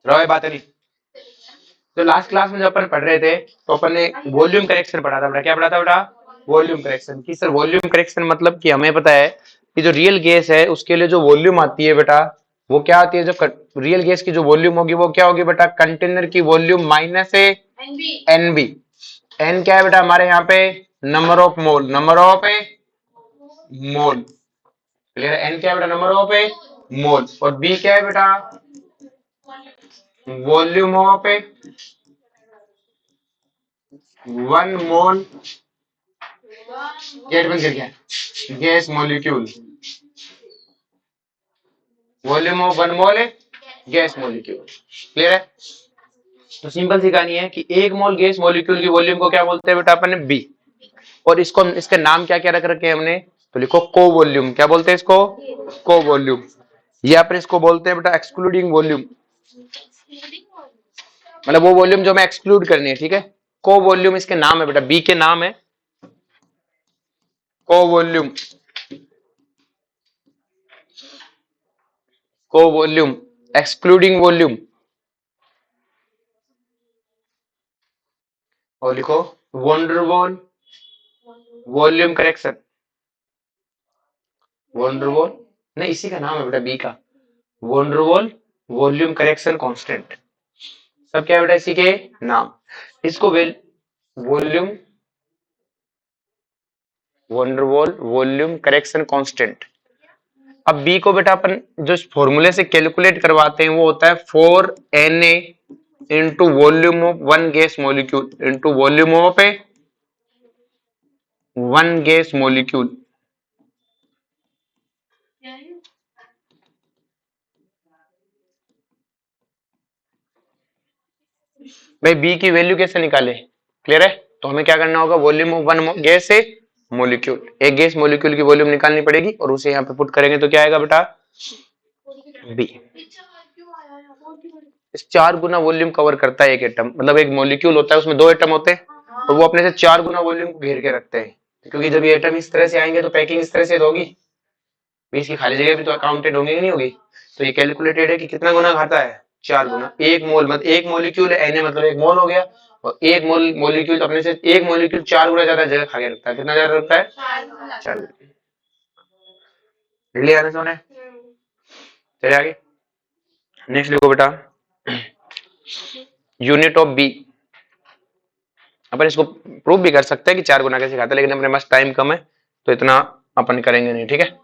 रॉय बात नहीं। तो लास्ट क्लास में जब अपन पढ़ रहे थे तो अपन ने वॉल्यूम करेक्शन पढ़ा था बेटा। क्या पढ़ा था बेटा? Volume correction. कि सर वॉल्यूम करेक्शन मतलब कि हमें पता है कि जो रियल गैस है उसके लिए जो वॉल्यूम आती है बेटा, वो क्या आती है? जब रियल गैस की जो वॉल्यूम होगी वो क्या होगी बेटा? कंटेनर की volume minus A N B. N क्या है बेटा हमारे यहाँ पे? Number of mole. Number of mole. Clear है? एन क्या है बेटा? Number of mole. और बी क्या है बेटा? Volume of one mole. Gate बंद कर गया। Gas molecule. Volume of one mole gas molecule. Clear है? तो सिंपल सी कहानी है कि एक मोल गैस मॉलिक्यूल की वॉल्यूम को क्या बोलते हैं बेटा अपन ने? बी। और इसको इसके नाम क्या क्या रख रखे हैं हमने? तो लिखो को वॉल्यूम। क्या बोलते हैं इसको? को वॉल्यूम। या फिर इसको बोलते हैं बेटा एक्सक्लूडिंग वॉल्यूम। मतलब वो वॉल्यूम जो हमें एक्सक्लूड करनी है। ठीक है? को वॉल्यूम इसके नाम है बेटा, बी के नाम है को वॉल्यूम। को वॉल्यूम एक्सक्लूडिंग वॉल्यूम। और लिखो वॉन्डरवॉल वॉल्यूम करेक्शन। वॉन्डरवॉल नहीं, इसी का नाम है बेटा बी का। Van der Waals volume correction constant. सब क्या है बेटा इसी के नाम। इसको volume van der Waals volume correction constant. अब बी को बेटा अपन जो फॉर्मूले से कैलकुलेट करवाते हैं वो होता है 4Na into volume of one gas molecule into volume of A one gas molecule. भाई बी की वैल्यू कैसे निकाले? क्लियर है? तो हमें क्या करना होगा? वॉल्यूम ऑफ वन गैस है मॉलिक्यूल। एक गैस मॉलिक्यूल की वॉल्यूम निकालनी पड़ेगी और उसे यहाँ पे पुट करेंगे तो क्या आएगा बेटा? बी। इस 4 गुना वॉल्यूम कवर करता है एक एटम। मतलब एक मॉलिक्यूल होता है उसमें 2 एटम होते हैं और वो अपने से 4 गुना वॉल्यूम को घेर के रखते हैं। क्योंकि जब ये एटम इस तरह से आएंगे तो पैकिंग इस तरह से तो होगी, बीच की खाली जगह भी तो काउंटेड होंगी कि नहीं होगी। तो ये कैलकुलेटेड है कि कितना गुना खाता है? 4 गुना। एक मोल मतलब एक मॉलिक्यूल है Na मतलब एक मोल हो गया। और एक मोल मॉलिक्यूल अपने से एक मॉलिक्यूल 4 गुना ज्यादा जगह खा के रखता है। कितना ज्यादा रखता है? 4 गुना। ले आने सोने चले आगे। नेक्स्ट लिखो बेटा यूनिट ऑफ बी। अपन इसको प्रूव भी कर सकते हैं कि 4 गुना कैसे खाता है, लेकिन अपने पास टाइम कम है तो इतना अपन करेंगे नहीं। ठीक है?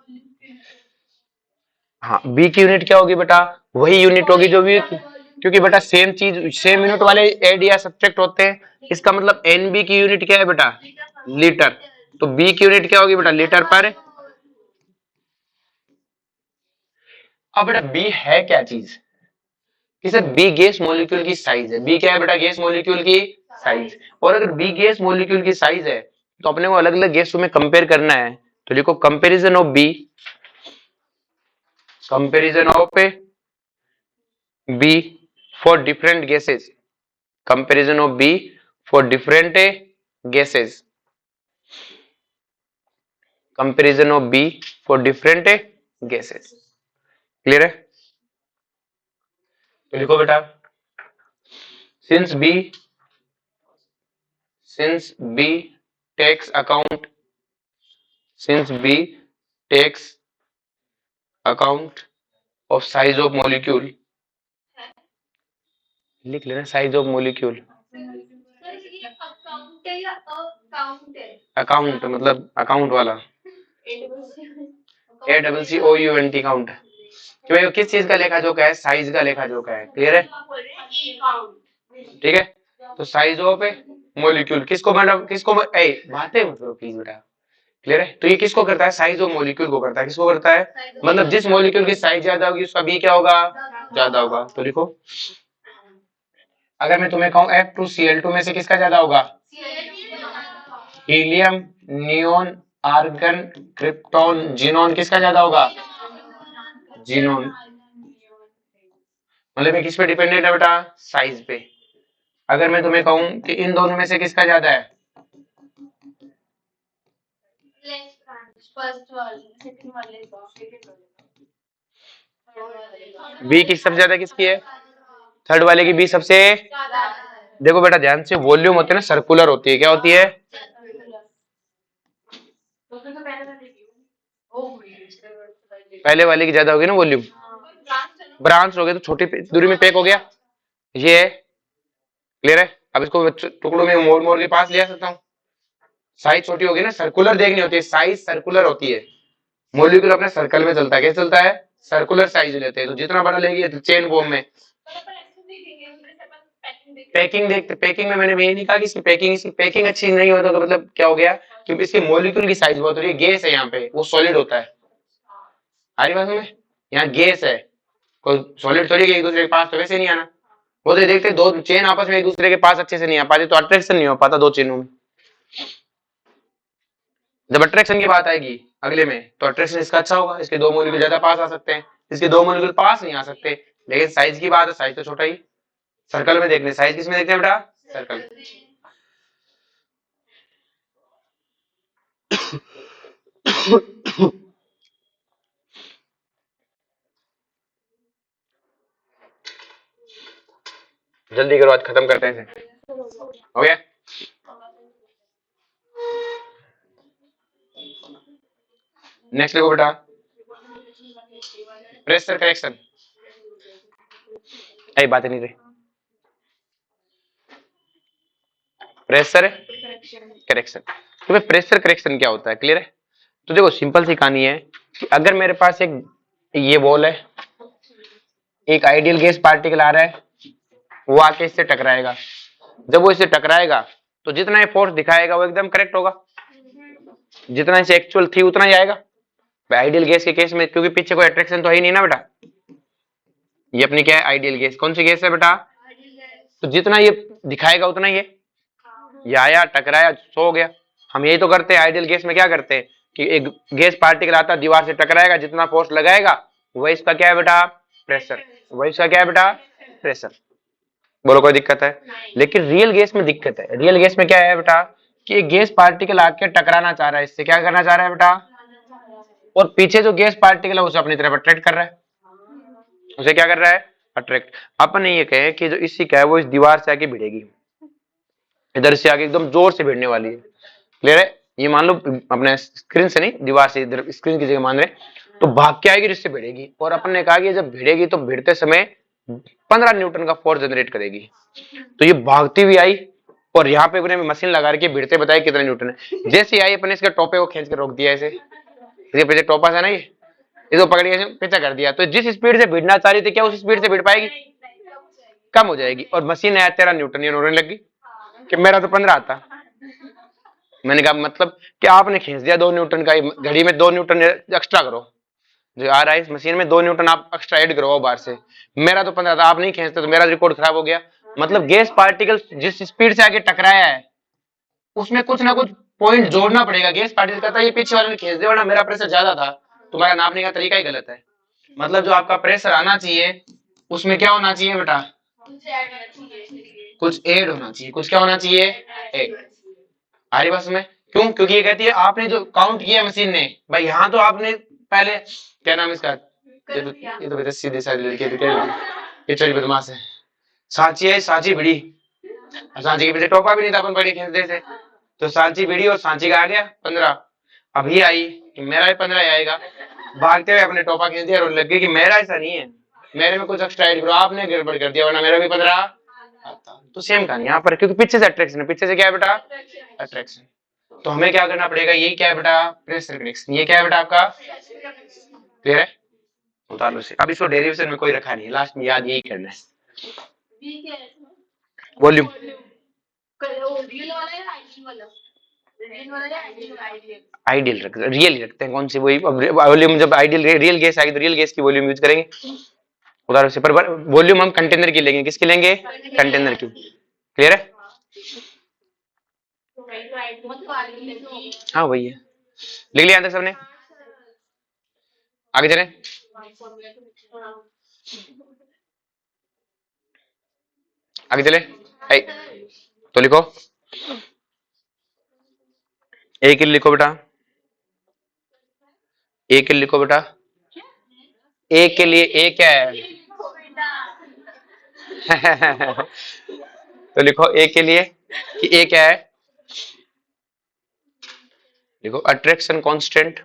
हाँ, बी की यूनिट क्या होगी बेटा? वही यूनिट होगी जो भी, क्योंकि बेटा सेम चीज सेम यूनिट वाले एड या सब्ट्रैक्ट होते हैं। इसका मतलब एनबी की यूनिट क्या है बेटा? लीटर। तो बी की यूनिट क्या होगी बेटा? लीटर पर। अब बेटा बी है क्या चीज? कि सर बी गैस मॉलिक्यूल की साइज है। बी क्या है बेटा? गैस मॉलिक्यूल की साइज। और अगर बी गैस मॉलिक्यूल की साइज है तो अपने को अलग अलग गैसों में कंपेयर करना है। तो लिखो comparison of B. Comparison of B for different gases. Comparison of B for different gases. Comparison of B for different gases. Clear है? तो लिखो बेटा since B takes account since B takes account of size of molecule. लिख लेना size of molecule. Account मतलब account वाला। ACCOUNT count. कि भाई किस चीज का लेखा जोखा है? साइज का लेखा जोखा है। क्लियर है? ठीक है? तो साइज ऑफ मॉलिक्यूल किसको मतलब किसको बातें मतलब प्लीज बेटा। क्लियर है? तो ये किसको करता है? साइज ऑफ मॉलिक्यूल को करता है। किसको करता है? मतलब जिस मॉलिक्यूल की साइज ज्यादा होगी उसका बी क्या होगा? ज्यादा होगा। तो लिखो अगर मैं तुम्हें कहूं F2Cl2 में से किसका ज्यादा होगा? Helium, neon, argon, krypton, xenon किसका ज्यादा होगा? जिनॉन। मतलब ये किस पे डिपेंडेंट है बेटा? साइज पे। अगर मैं तुम्हें कहूं कि इन दोनों में से किसका ज्यादा है? बी की सबसे ज्यादा किसकी है? थर्ड वाले की बी सबसे, देखो बेटा ध्यान से, वॉल्यूम होती है ना सर्कुलर होती है, क्या होती है? पहले वाले की ज्यादा होगी ना वॉल्यूम, ब्रांच हो गया तो छोटी दूरी में पैक हो गया, ये है, क्लियर है। अब इसको टुकड़ों में मोड़ मोड़ के पास ले आ सकता हूँ, साइज छोटी होगी ना, सर्कुलर देखनी होती है, साइज सर्कुलर होती है, मॉलिक्यूल अपने सर्कल में चलता है, कैसे चलता है? सर्कुलर साइज लेते हैं, तो जितना बड़ा लेगी चेन बॉम्ब में पैकिंग देखते, पैकिंग में मैंने ये नहीं कहा कि इसकी पैकिंग अच्छी नहीं हो तो मतलब क्या हो गया, क्योंकि इसकी मॉलिक्यूल की साइज बहुत हो रही है, गैस है यहाँ पे, वो सॉलिड होता है, आ रही बात में, यहाँ गैस है, कोई सॉलिड थोड़ी एक दूसरे के पास तो वैसे नहीं आना, वो तो देखते दो चेन आपस में एक दूसरे के पास अच्छे से नहीं आ पाते तो अट्रैक्शन नहीं हो पाता दो चेनों में। जब अट्रैक्शन की बात आएगी अगले में तो अट्रैक्शन इसका अच्छा होगा, इसके दो मॉलिक्यूल ज्यादा पास आ सकते हैं, इसके दो मॉलिक्यूल पास नहीं आ सकते, लेकिन साइज की बात है, साइज तो छोटा ही, सर्कल में देखने, साइज किसमें देखते हैं बेटा? सर्कल। जल्दी करो आज खत्म करते हैं, हो गया? नेक्स्ट देखो बेटा, प्रेशर करेक्शन, यही बात नहीं रही, प्रेशर करेक्शन, तो भाई प्रेशर करेक्शन क्या होता है, क्लियर है? तो देखो सिंपल सी कहानी है कि अगर मेरे पास एक ये बॉल है, एक आइडियल गैस पार्टिकल आ रहा है, वो आके इससे टकराएगा, जब वो इससे टकराएगा तो जितना ये फोर्स दिखाएगा वो एकदम करेक्ट होगा, जितना इसे एक्चुअल थी उतना ही आएगा आइडियल गैस के केस में, क्योंकि पीछे कोई अट्रैक्शन तो है ही नहीं ना बेटा, ये अपनी क्या है? Ideal gas. कौन सी गैस है बेटा? तो जितना ये दिखाएगा उतना ही है, ये आया टकराया सो गया। हम यही तो करते हैं आइडियल गैस में, क्या करते हैं कि एक गैस पार्टिकल आता है दीवार से टकराएगा, जितना फोर्स लगाएगा वही इसका क्या है बेटा? प्रेशर। वही इसका क्या है बेटा? प्रेशर। बोलो कोई दिक्कत है? लेकिन रियल गैस में दिक्कत है। रियल गैस में क्या है बेटा कि एक गैस पार्टिकल आके टकराना चाह रहा है, इससे क्या करना चाह रहा है बेटा, और पीछे जो गैस पार्टिकल है उसे अपनी तरफ अट्रैक्ट कर रहा है, उसे क्या कर रहा है? अट्रैक्ट। अपन ये कहें कि जो इसी का है वो इस दीवार से आके भिड़ेगी, इधर से आगे एकदम जोर से भिड़ने वाली है, क्लियर है? ये मान लो अपने स्क्रीन से नहीं, दीवार से, इधर स्क्रीन की जगह मान रहे, तो भाग के आएगी जिससे भिड़ेगी, और अपन ने कहा कि जब भिड़ेगी तो भिड़ते समय 15 न्यूटन का फोर्स जनरेट करेगी। तो ये भागती हुई आई और यहाँ पे उन्हें मशीन लगा के भिड़ते बताया कितना न्यूटन है, जैसे आई अपने इसके टोपे को खींच के रोक दिया, ऐसे इसके पीछे टोपा है ना, ये इसको पकड़ के पीछा कर दिया, तो जिस स्पीड से भिड़ना चाह रही थी क्या उस स्पीड से भिड़ पाएगी? कम हो जाएगी। और मशीन आया 13 न्यूटन, ये रोने लगी कि मेरा तो 15 आता। मैंने कहा मतलब कि आपने खींच दिया 2 न्यूटन का, घड़ी में 2 न्यूटन एक्स्ट्रा करो, जो आ रहा है इस मशीन में 2 न्यूटन आप एक्स्ट्रा ऐड करो बाहर से, मेरा तो 15 था, आप नहीं खींचते तो मेरा रिकॉर्ड खराब हो गया। मतलब गैस पार्टिकल जिस स्पीड से आगे टकराया है उसमें कुछ ना कुछ पॉइंट जोड़ना पड़ेगा। गैस पार्टिकल कहता है ये पीछे वाले ने खींच दिया, वरना मेरा प्रेशर ज्यादा था, तुम्हारा नापने का तरीका ही गलत है। मतलब जो आपका प्रेशर आना चाहिए उसमें क्या होना चाहिए बेटा? कुछ ऐड होना चाहिए। कुछ क्या होना चाहिए? ऐड। आ रही बात में? क्यों? क्योंकि ये कहती है आपने जो काउंट किया मशीन ने, भाई यहाँ तो आपने पहले, क्या नाम इसका, ये तो सीधी सारी लड़की ये चोरी बदमाश है, सांची है, सांची भिड़ी, सांची के पीछे टोपा भी नहीं था, अपन बड़ी खींचते थे, तो सांची भिड़ी और सांची का आ गया 15। अभी आई कि मेरा भी 15 ही आएगा, भागते हुए अपने टोपा खींच दिया और लग गई कि मेरा ऐसा नहीं है, मेरे में कुछ एक्स्ट्रा ऐड करो, आपने गड़बड़ कर दिया, वरना मेरा भी 15 आता। तो सेम कहानी यहाँ पर, क्योंकि पीछे से अट्रैक्शन है, पीछे से क्या है बेटा? अट्रैक्शन। तो हमें क्या करना पड़ेगा? यही क्या है बेटा? Pressure correction. ये क्या है बेटा आपका? क्लियर है? उतार लो से। अब इसको डेरिवेशन में कोई रखा नहीं, लास्ट में याद यही करना है। वॉल्यूम आइडियल रख, रियल ही रखते हैं, कौन सी वही वॉल्यूम, जब आइडियल रियल गैस आएगी तो रियल गैस की वॉल्यूम यूज करेंगे उदाहरण से, पर वॉल्यूम हम कंटेनर की लेंगे, किसकी लेंगे? कंटेनर की। क्लियर है? हाँ वही है, लिख लिया तक सबने? आगे चले, आगे चले, तो लिखो, ए के लिए लिखो बेटा, ए के लिए लिखो बेटा, ए के लिए, ए क्या है? तो लिखो ए के लिए कि ए क्या है, लिखो अट्रैक्शन कांस्टेंट,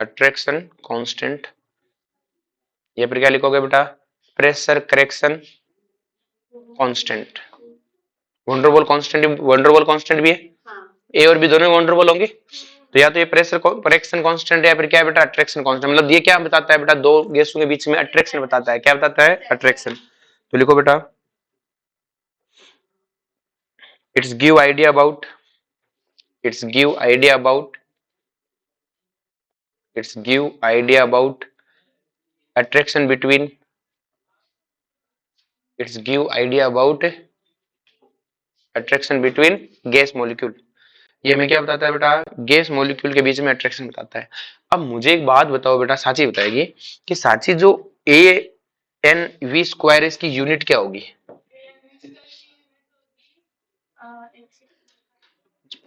अट्रैक्शन कांस्टेंट। ये फिर क्या लिखोगे बेटा, pressure correction constant. Van der Waals constant, van der Waals constant भी है, ए और बी दोनों वंडरबॉल होंगे। तो या तो ये प्रेशर करेक्शन कांस्टेंट है या फिर क्या है बेटा, अट्रैक्शन कांस्टेंट। मतलब ये क्या बताता है बेटा, दो गैसों के बीच में अट्रैक्शन बताता है। क्या बताता है, अट्रैक्शन। तो लिखो बेटा, it's give idea about, it's give idea about, it's give idea about attraction between, it's give idea about attraction between gas molecule। ये हमें क्या बताता है बेटा, गैस मॉलिक्यूल के बीच में अट्रैक्शन बताता है। अब मुझे एक बात बताओ बेटा, साची बताएगी कि साची जो ए एन वी स्क्वायर इसकी यूनिट क्या होगी।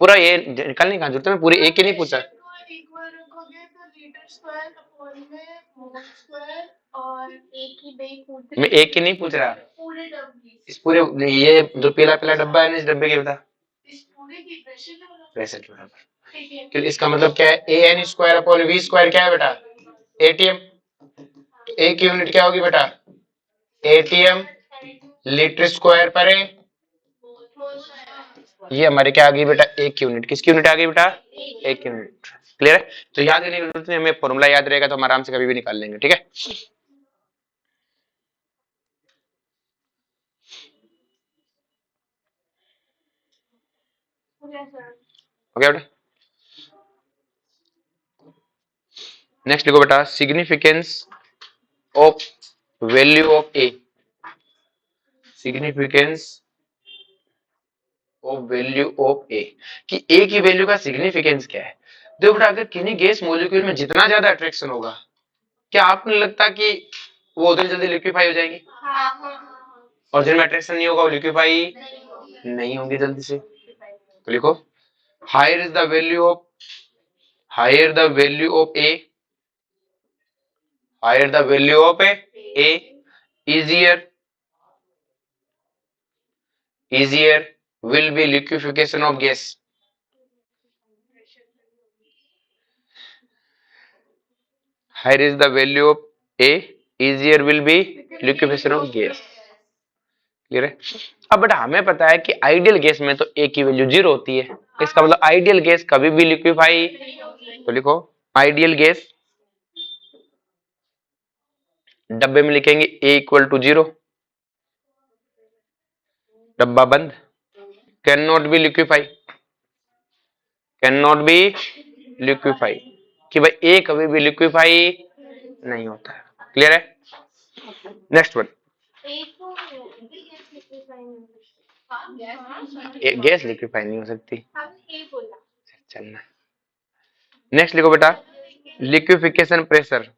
पूरा ए निकालने का जरूरत है, मैं पूरे ए के नहीं पूछा। मैं एक की नहीं पूछ रहा, इस पूरे ये जो पीला पीला डब्बा है ना, इस डब्बे के बता प्रेशर के बराबर। क्योंकि इसका मतलब क्या है, a n square upon V square क्या है बेटा, एटीएम। ए की यूनिट क्या होगी बेटा, एटीएम लीटर स्क्वायर पर है। ये हमारे क्या आ गई बेटा, एक यूनिट। किसकी यूनिट आ गई बेटा, एक यूनिट। क्लियर है। तो याद करने की जरूरत नहीं, हमें फॉर्मूला याद रहेगा तो हम आराम से कभी भी निकाल लेंगे। ठीक है, ओके बेटा। नेक्स्ट लिखो बेटा, significance of value of a, significance of value of a, कि ए की वैल्यू का सिग्निफिकेंस क्या है। देखो बेटा, अगर किन्हीं गैस मॉलिक्यूल में जितना ज्यादा अट्रैक्शन होगा, क्या आपको नहीं लगता कि वो उतनी जल्दी लिक्विफाई हो जाएंगी, और जिनमें अट्रैक्शन नहीं होगा वो लिक्विफाई नहीं होंगी जल्दी से। तो लिखो, higher is the value of, higher the value of A, higher the value of A, easier, easier will be liquefaction of gas। Higher is the value of A, easier will be liquefaction of gas। Clear है। अब बेटा हमें पता है कि ideal gas में तो ए की वैल्यू 0 होती है, इसका मतलब आइडियल गैस कभी भी लिक्विफाई। तो लिखो, आइडियल गैस, डब्बे में लिखेंगे ए इक्वल टू 0, डब्बा बंद। Can not be liquefy, can not be liquefy, कि भाई ए कभी भी लिक्विफाई नहीं होता है। क्लियर है। नेक्स्ट वन, गैस लिक्विफाई नहीं हो सकती, चलना। नेक्स्ट लिखो बेटा, लिक्विफिकेशन प्रेशर।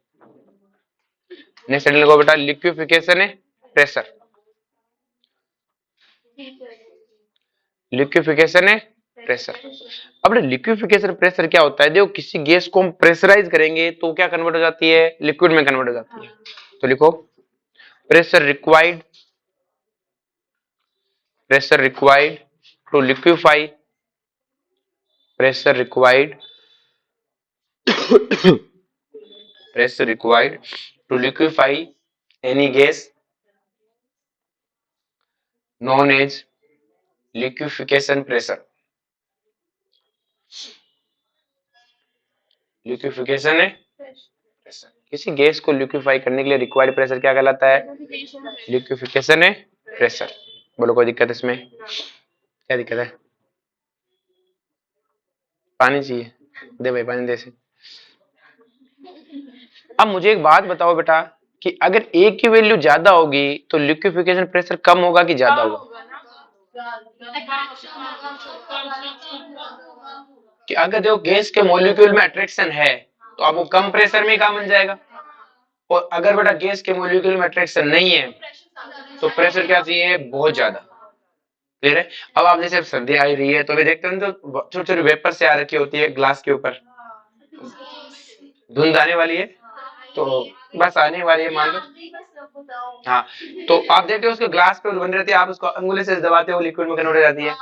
नेक्स्ट लिखो बेटा, लिक्विफिकेशन प्रेशर, लिक्विफिकेशन प्रेशर। अब लिक्विफिकेशन प्रेशर क्या होता है, देखो किसी गैस को हम प्रेशराइज करेंगे तो क्या कन्वर्ट हो जाती है, लिक्विड में कन्वर्ट हो जाती है। तो लिखो, pressure required, pressure required to liquefy, pressure required, pressure required to liquefy any gas known as liquefaction pressure। Liquefaction है प्रेशर, किसी गैस को लिक्विफाई करने के लिए रिक्वायर्ड प्रेशर क्या कहलाता है, लिक्विफिकेशन है प्रेशर। बोलो कोई दिक्कत इसमें, क्या दिक्कत है, पानी चाहिए, दे भाई पानी दे से। अब मुझे एक बात बताओ बेटा, कि अगर ए की वैल्यू ज्यादा होगी तो लिक्विफिकेशन प्रेशर कम होगा कि ज्यादा होगा। कि अगर देखो गैस के मॉलिक्यूल में अट्रैक्शन है तो आपको कम प्रेशर में काम बन जाएगा, और अगर बेटा गैस के मॉलिक्यूल में अट्रैक्शन नहीं है तो प्रेशर क्या चाहिए, बहुत ज्यादा। क्लियर है। अब आप जैसे सर्दी आ रही है तो अभी देखते हैं तो छोटी छोटी वेपर से आ रखी होती है ग्लास के ऊपर, धुंध आने वाली है, तो बस आने वाली है मान लो, हाँ, तो आप देखते हो उसके ग्लास पे बन रहती है, आप उसको अंगुली से दबाते हो लिक्विड में कन्वर्ट हो जाती है,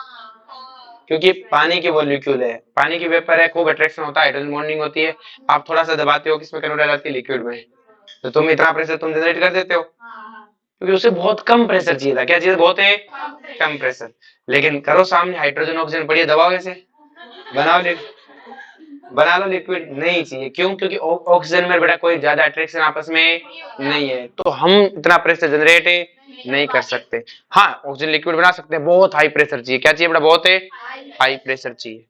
क्योंकि पानी की मॉलिक्यूल है, पानी की वेपर है, खूब अट्रैक्शन होता है, हाइड्रोजन बॉन्डिंग होती है, आप थोड़ा सा दबाते हो किसमें कन्वर्ट हो जाती है, लिक्विड में। तो तुम इतना प्रेशर तुम जनरेट कर देते हो, क्योंकि उसे बहुत कम प्रेशर चाहिए था। क्या चाहिए? बहुत है कम प्रेशर। लेकिन करो सामने हाइड्रोजन ऑक्सीजन पड़ी है, दबाओ ऐसे, बनाओ बना लो लिक्विड, नहीं चाहिए। क्यों? क्योंकि ऑक्सीजन में बेटा कोई ज्यादा अट्रैक्शन आपस में नहीं है, तो हम इतना प्रेशर जनरेट नहीं कर सकते। हाँ, ऑक्सीजन लिक्विड बना सकते हैं, बहुत हाई प्रेशर चाहिए। क्या चाहिए बेटा? बहुत है हाई प्रेशर चाहिए।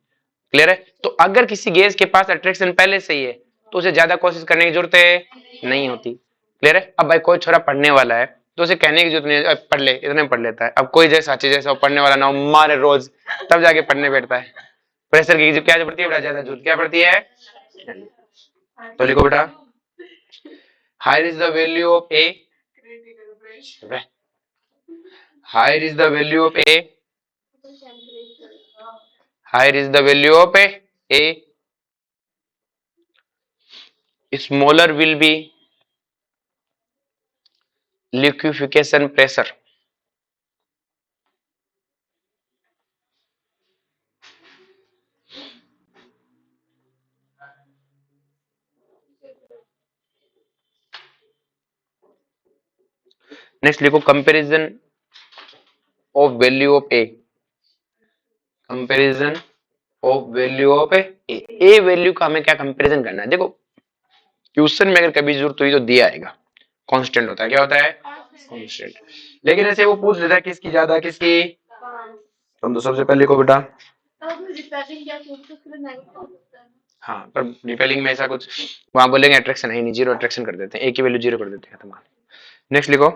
क्लियर है? तो अगर किसी गैस के पास अट्रैक्शन पहले से ही है तो उसे ज्यादा कोशिश करने की जरूरत है नहीं होती। क्लियर है? अब भाई कोई छोरा पढ़ने वाला है तो उसे कहने की जरूरत नहीं है, पढ़ ले, इतने में पढ़ लेता है। अब कोई जैसा साची जैसा पढ़ने वाला ना हो, मारे रोज, तब जाके पढ़ने बैठता है। प्रेशर की क्या पड़ती है बेटा? ज्यादा जरूरत क्या पड़ती है? तो लिखो बेटा, higher is the value of A, higher is the value of A, higher is the value of a, smaller will be liquefaction pressure. Next लिखो, comparison of value of a, comparison of value of a value का हमें क्या comparison करना है? देखो question में अगर कभी जरूरत हुई तो दिया आएगा, कांस्टेंट होता है। क्या होता है? कांस्टेंट। लेकिन ऐसे वो पूछ लेता है किसकी ज्यादा किसकी, तुम तो सबसे पहले लिखो बेटा, हाँ, पर रिपेलिंग में ऐसा कुछ वहां बोलेंगे अट्रैक्शन है नहीं, जीरो अट्रैक्शन कर देते हैं, ए की वैल्यू जीरो कर देते हैं तुम्हारे। नेक्स्ट लिखो,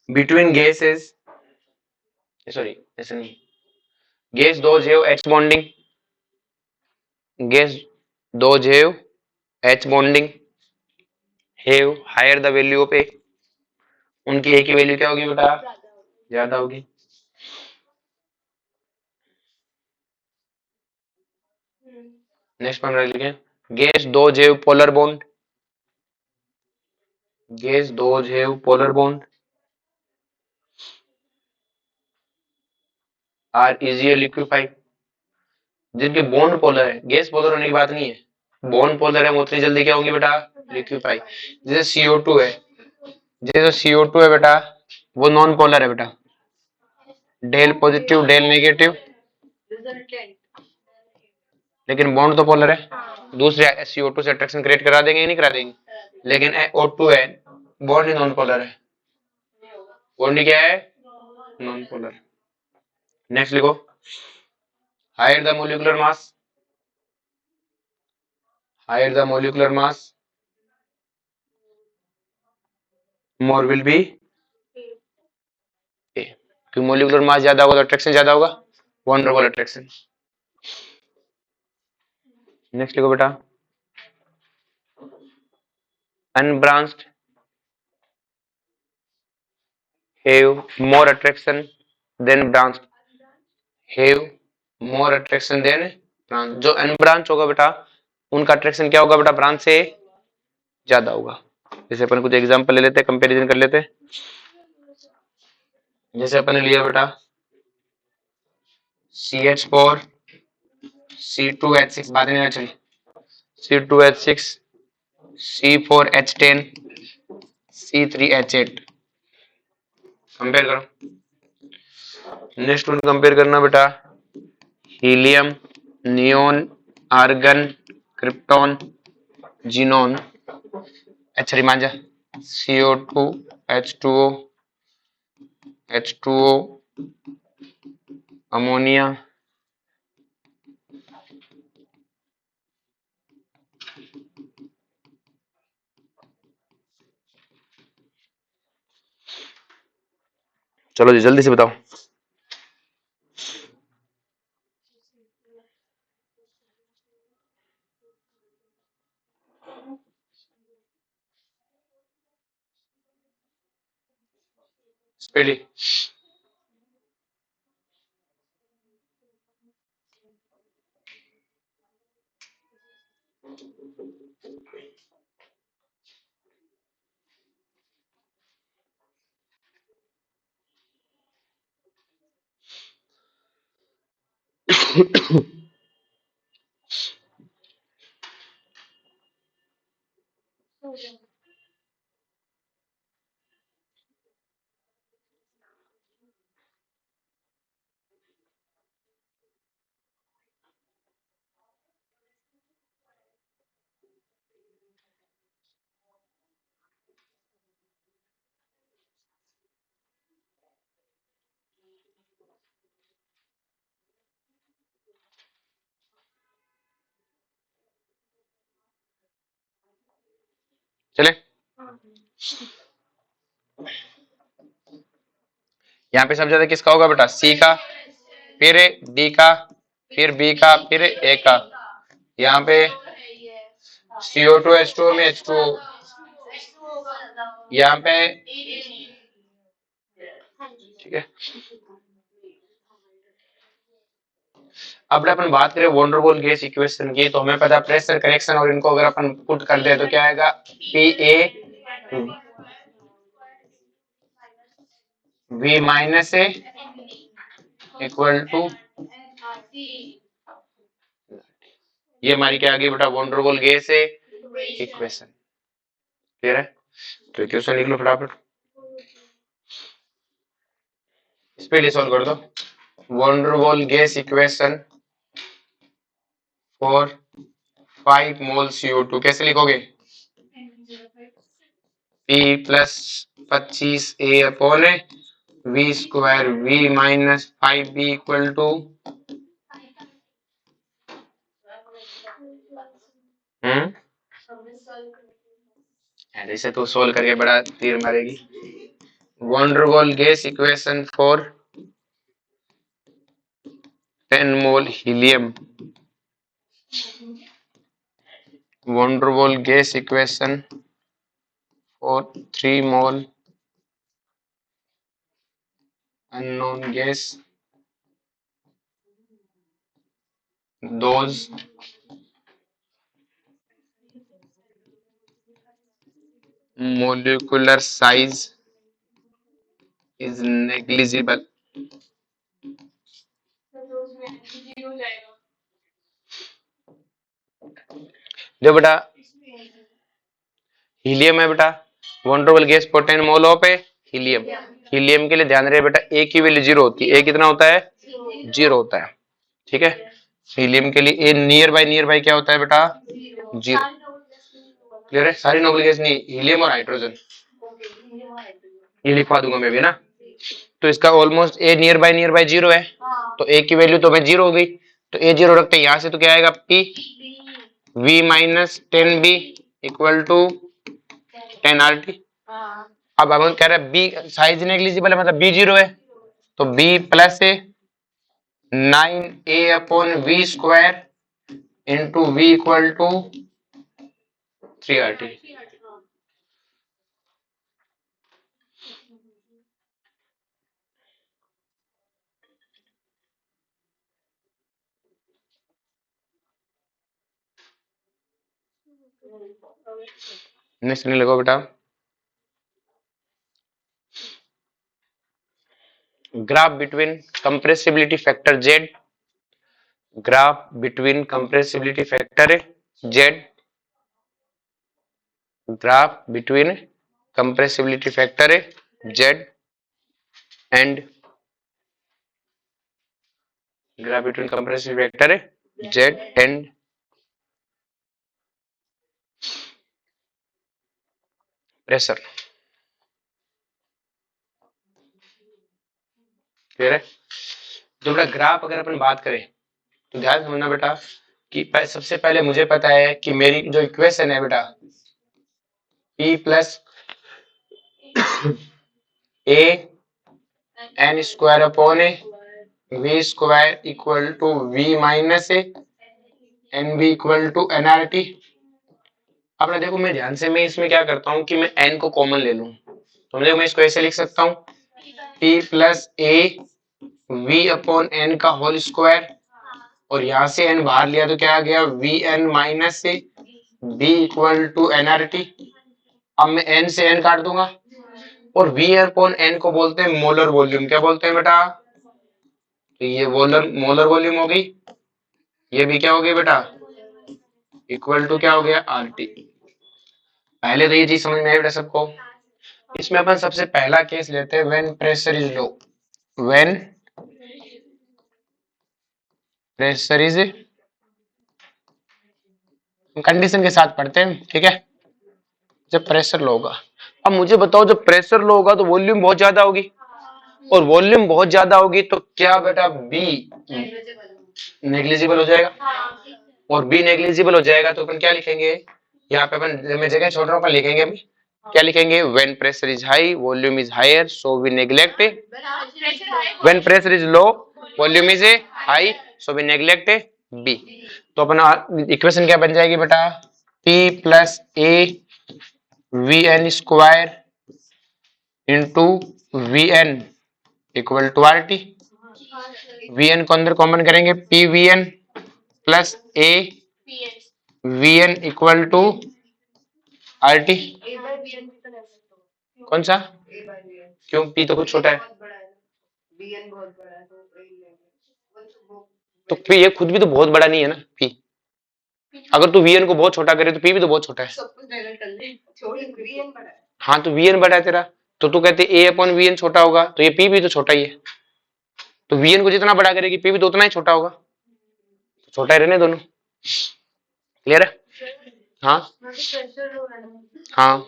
बिटवीन गैसेस, सॉरी ऐसे नहीं, गैस दो जेव एच बॉन्डिंग, गैस दो जेव H bonding have higher the value of a, उनकी ए की वैल्यू क्या होगी बेटा? ज्यादा होगी। नेक्स्ट पंद्रह लिखें, गैस दो जेव पोलर बॉन्ड, गैस दो जेव polar bond are easier liquefy, जिनके बॉन्ड पोलर है, गैस पोलर होने की बात नहीं है, बॉन्ड पोलर है, वो उतनी जल्दी क्या होंगी बेटा? लिक्विफाई। जैसे CO2 है, जैसे CO2 है बेटा, वो नॉन पोलर है बेटा, डेल पॉजिटिव डेल नेगेटिव, लेकिन बॉन्ड तो पोलर है। दूसरे CO2 से अट्रैक्शन क्रिएट करा देंगे या नहीं करा देंगे? लेकिन O2 है, बॉन्ड ही नॉन पोलर है, बॉन्ड क्या है? Non polar. नेक्स्ट लिखो, higher the molecular mass, higher the molecular mass more will be a, क्योंकि मोलिकुलर मास ज्यादा होगा तो अट्रैक्शन ज्यादा होगा, वन डबल अट्रैक्शन। नेक्स्ट लिखो बेटा, unbranched have more attraction than branch, have more attraction than branch. जो अनब्रांच होगा बेटा उनका अट्रैक्शन क्या होगा बेटा? ब्रांच से ज्यादा होगा। जैसे अपन कुछ एग्जांपल ले लेते हैं, कंपैरिजन कर लेते हैं। जैसे अपन ने लिया बेटा CH4 C2H6, बाद में चलिए C2H6 C4H10 C3H8, कंपेयर करो। नेक्स्ट वन कंपेयर करना बेटा, helium, neon, argon, krypton, xenon, अच्छा रिमांजा, CO2 H2O H2O, अमोनिया, चलो जी जल्दी से बताओ। स्पीडी, चले, यहाँ पे सबसे ज्यादा किसका होगा बेटा? सी का, फिर डी का, फिर बी का, फिर ए का। यहाँ पे CO2H2O में H2O, यहाँ पे, ठीक है। अब अपन बात करें वंडरवॉल गैस इक्वेशन की, तो हमें पता है प्रेशर करेक्शन, और इनको अगर अपन पुट कर दे तो क्या आएगा? PA V minus A equal to, ये हमारी क्या आ गई बेटा? वंडरवॉल गैस है इक्वेशन। क्लियर है? तो इक्वेशन लिख लो फटाफट, स्पीड सॉल्व कर दो। Van der Waals gas equation for 5 mole CO2 कैसे लिखोगे? P plus 25A upon V square V minus 5B equal to, ऐसे तो सोल्व करके बड़ा तीर मारेगी। Van der Waals gas equation for 10 mole helium, van der Waals gas equation for 3 mole unknown gas, those molecular size is negligible. जो बेटा हीलियम है बेटा, van der Waals gas for 10 mole of helium, helium के लिए ध्यान रहे बेटा ए की वैल्यू 0 होती है। ए कितना होता है? 0 होता है, ठीक है। हीलियम के लिए ए नियर बाय क्या होता है बेटा? 0। क्लियर है? सारी नोबल गैस नहीं, हीलियम और हाइड्रोजन, ये लिखवा दूंगा मैं भी ना। तो इसका ऑलमोस्ट ए नियर बाय 0 है, तो ए की वैल्यू तो मैं 0 हो गई, तो ए 0 रखते हैं यहां से, तो क्या आएगा? P V minus 10B equal to 10RT। अब हम कह रहे हैं बी साइज नेग्लिजिबल है, मतलब B 0 है, तो B plus 9A upon V square into V equal to 3RT। Next नहीं लगो बेटा, graph between compressibility factor Z, graph between compressibility factor Z, graph between compressibility factor Z and graph between compressibility factor Z and pressure. Clear है? तो बेटा graph अगर अपन बात करें तो ध्यान समझना बेटा कि सबसे पहले मुझे पता है कि मेरी जो इक्वेशन है बेटा P plus A n square upon V square equal to V minus N B equal to NRT। अब ना देखो, मैं ध्यान से मैं इसमें क्या करता हूँ कि मैं n को कॉमन ले लूं, तो देखो मैं इसको ऐसे लिख सकता हूँ P plus A V upon n का होल स्क्वायर, और यहां से n बाहर लिया तो क्या आ गया? Vn minus B equal to NRT। अब मैं n से n काट दूंगा, और V अपॉन n को बोलते हैं मोलर वॉल्यूम। क्या बोलते हैं बेटा? तो ये मोलर वॉल्यूम हो गई, ये भी क्या हो गया बेटा, इक्वल टू क्या हो गया, RT। पहले तो ये चीज समझ में आई बेटा सबको। इसमें अपन सबसे पहला केस लेते हैं when pressure is low. When pressure is, condition के साथ पढ़ते हैं, ठीक है। जब प्रेशर लो होगा, अब मुझे बताओ जब प्रेशर लो होगा तो वॉल्यूम बहुत ज्यादा होगी, और वॉल्यूम बहुत ज्यादा होगी तो क्या बेटा, बी नेग्लिजिबल हो जाएगा, और बी नेग्लिजिबल हो जाएगा तो अपन क्या लिखेंगे, यहाँ पे अपन, मैं जगह छोड़ रहा हूँ, अपन लिखेंगे अभी क्या लिखेंगे, when pressure is high volume is higher so we neglect, when pressure is low volume is high so we neglect B. तो अपन इक्वेशन क्या बन जाएगी बेटा, P plus A V N square into V N equal to R T. V N को अंदर common करेंगे, P V N plus A V N equal to R T. कौन सा, क्यों, पी तो कुछ छोटा है, तो पी ये खुद भी तो बहुत बड़ा नहीं है ना पी, अगर तू वीएन को बहुत छोटा करे तो पी भी तो बहुत छोटा है। हाँ तो वीएन बड़ा है तेरा, तो तू कहते ए अपॉन वीएन छोटा होगा, तो ये पी भी तो छोटा ही है, तो वीएन को जितना बड़ा करेगी पी भी तो उतना ही छोटा होगा, तो छोटा ही रहने दोनों। क्लियर है? हाँ हाँ,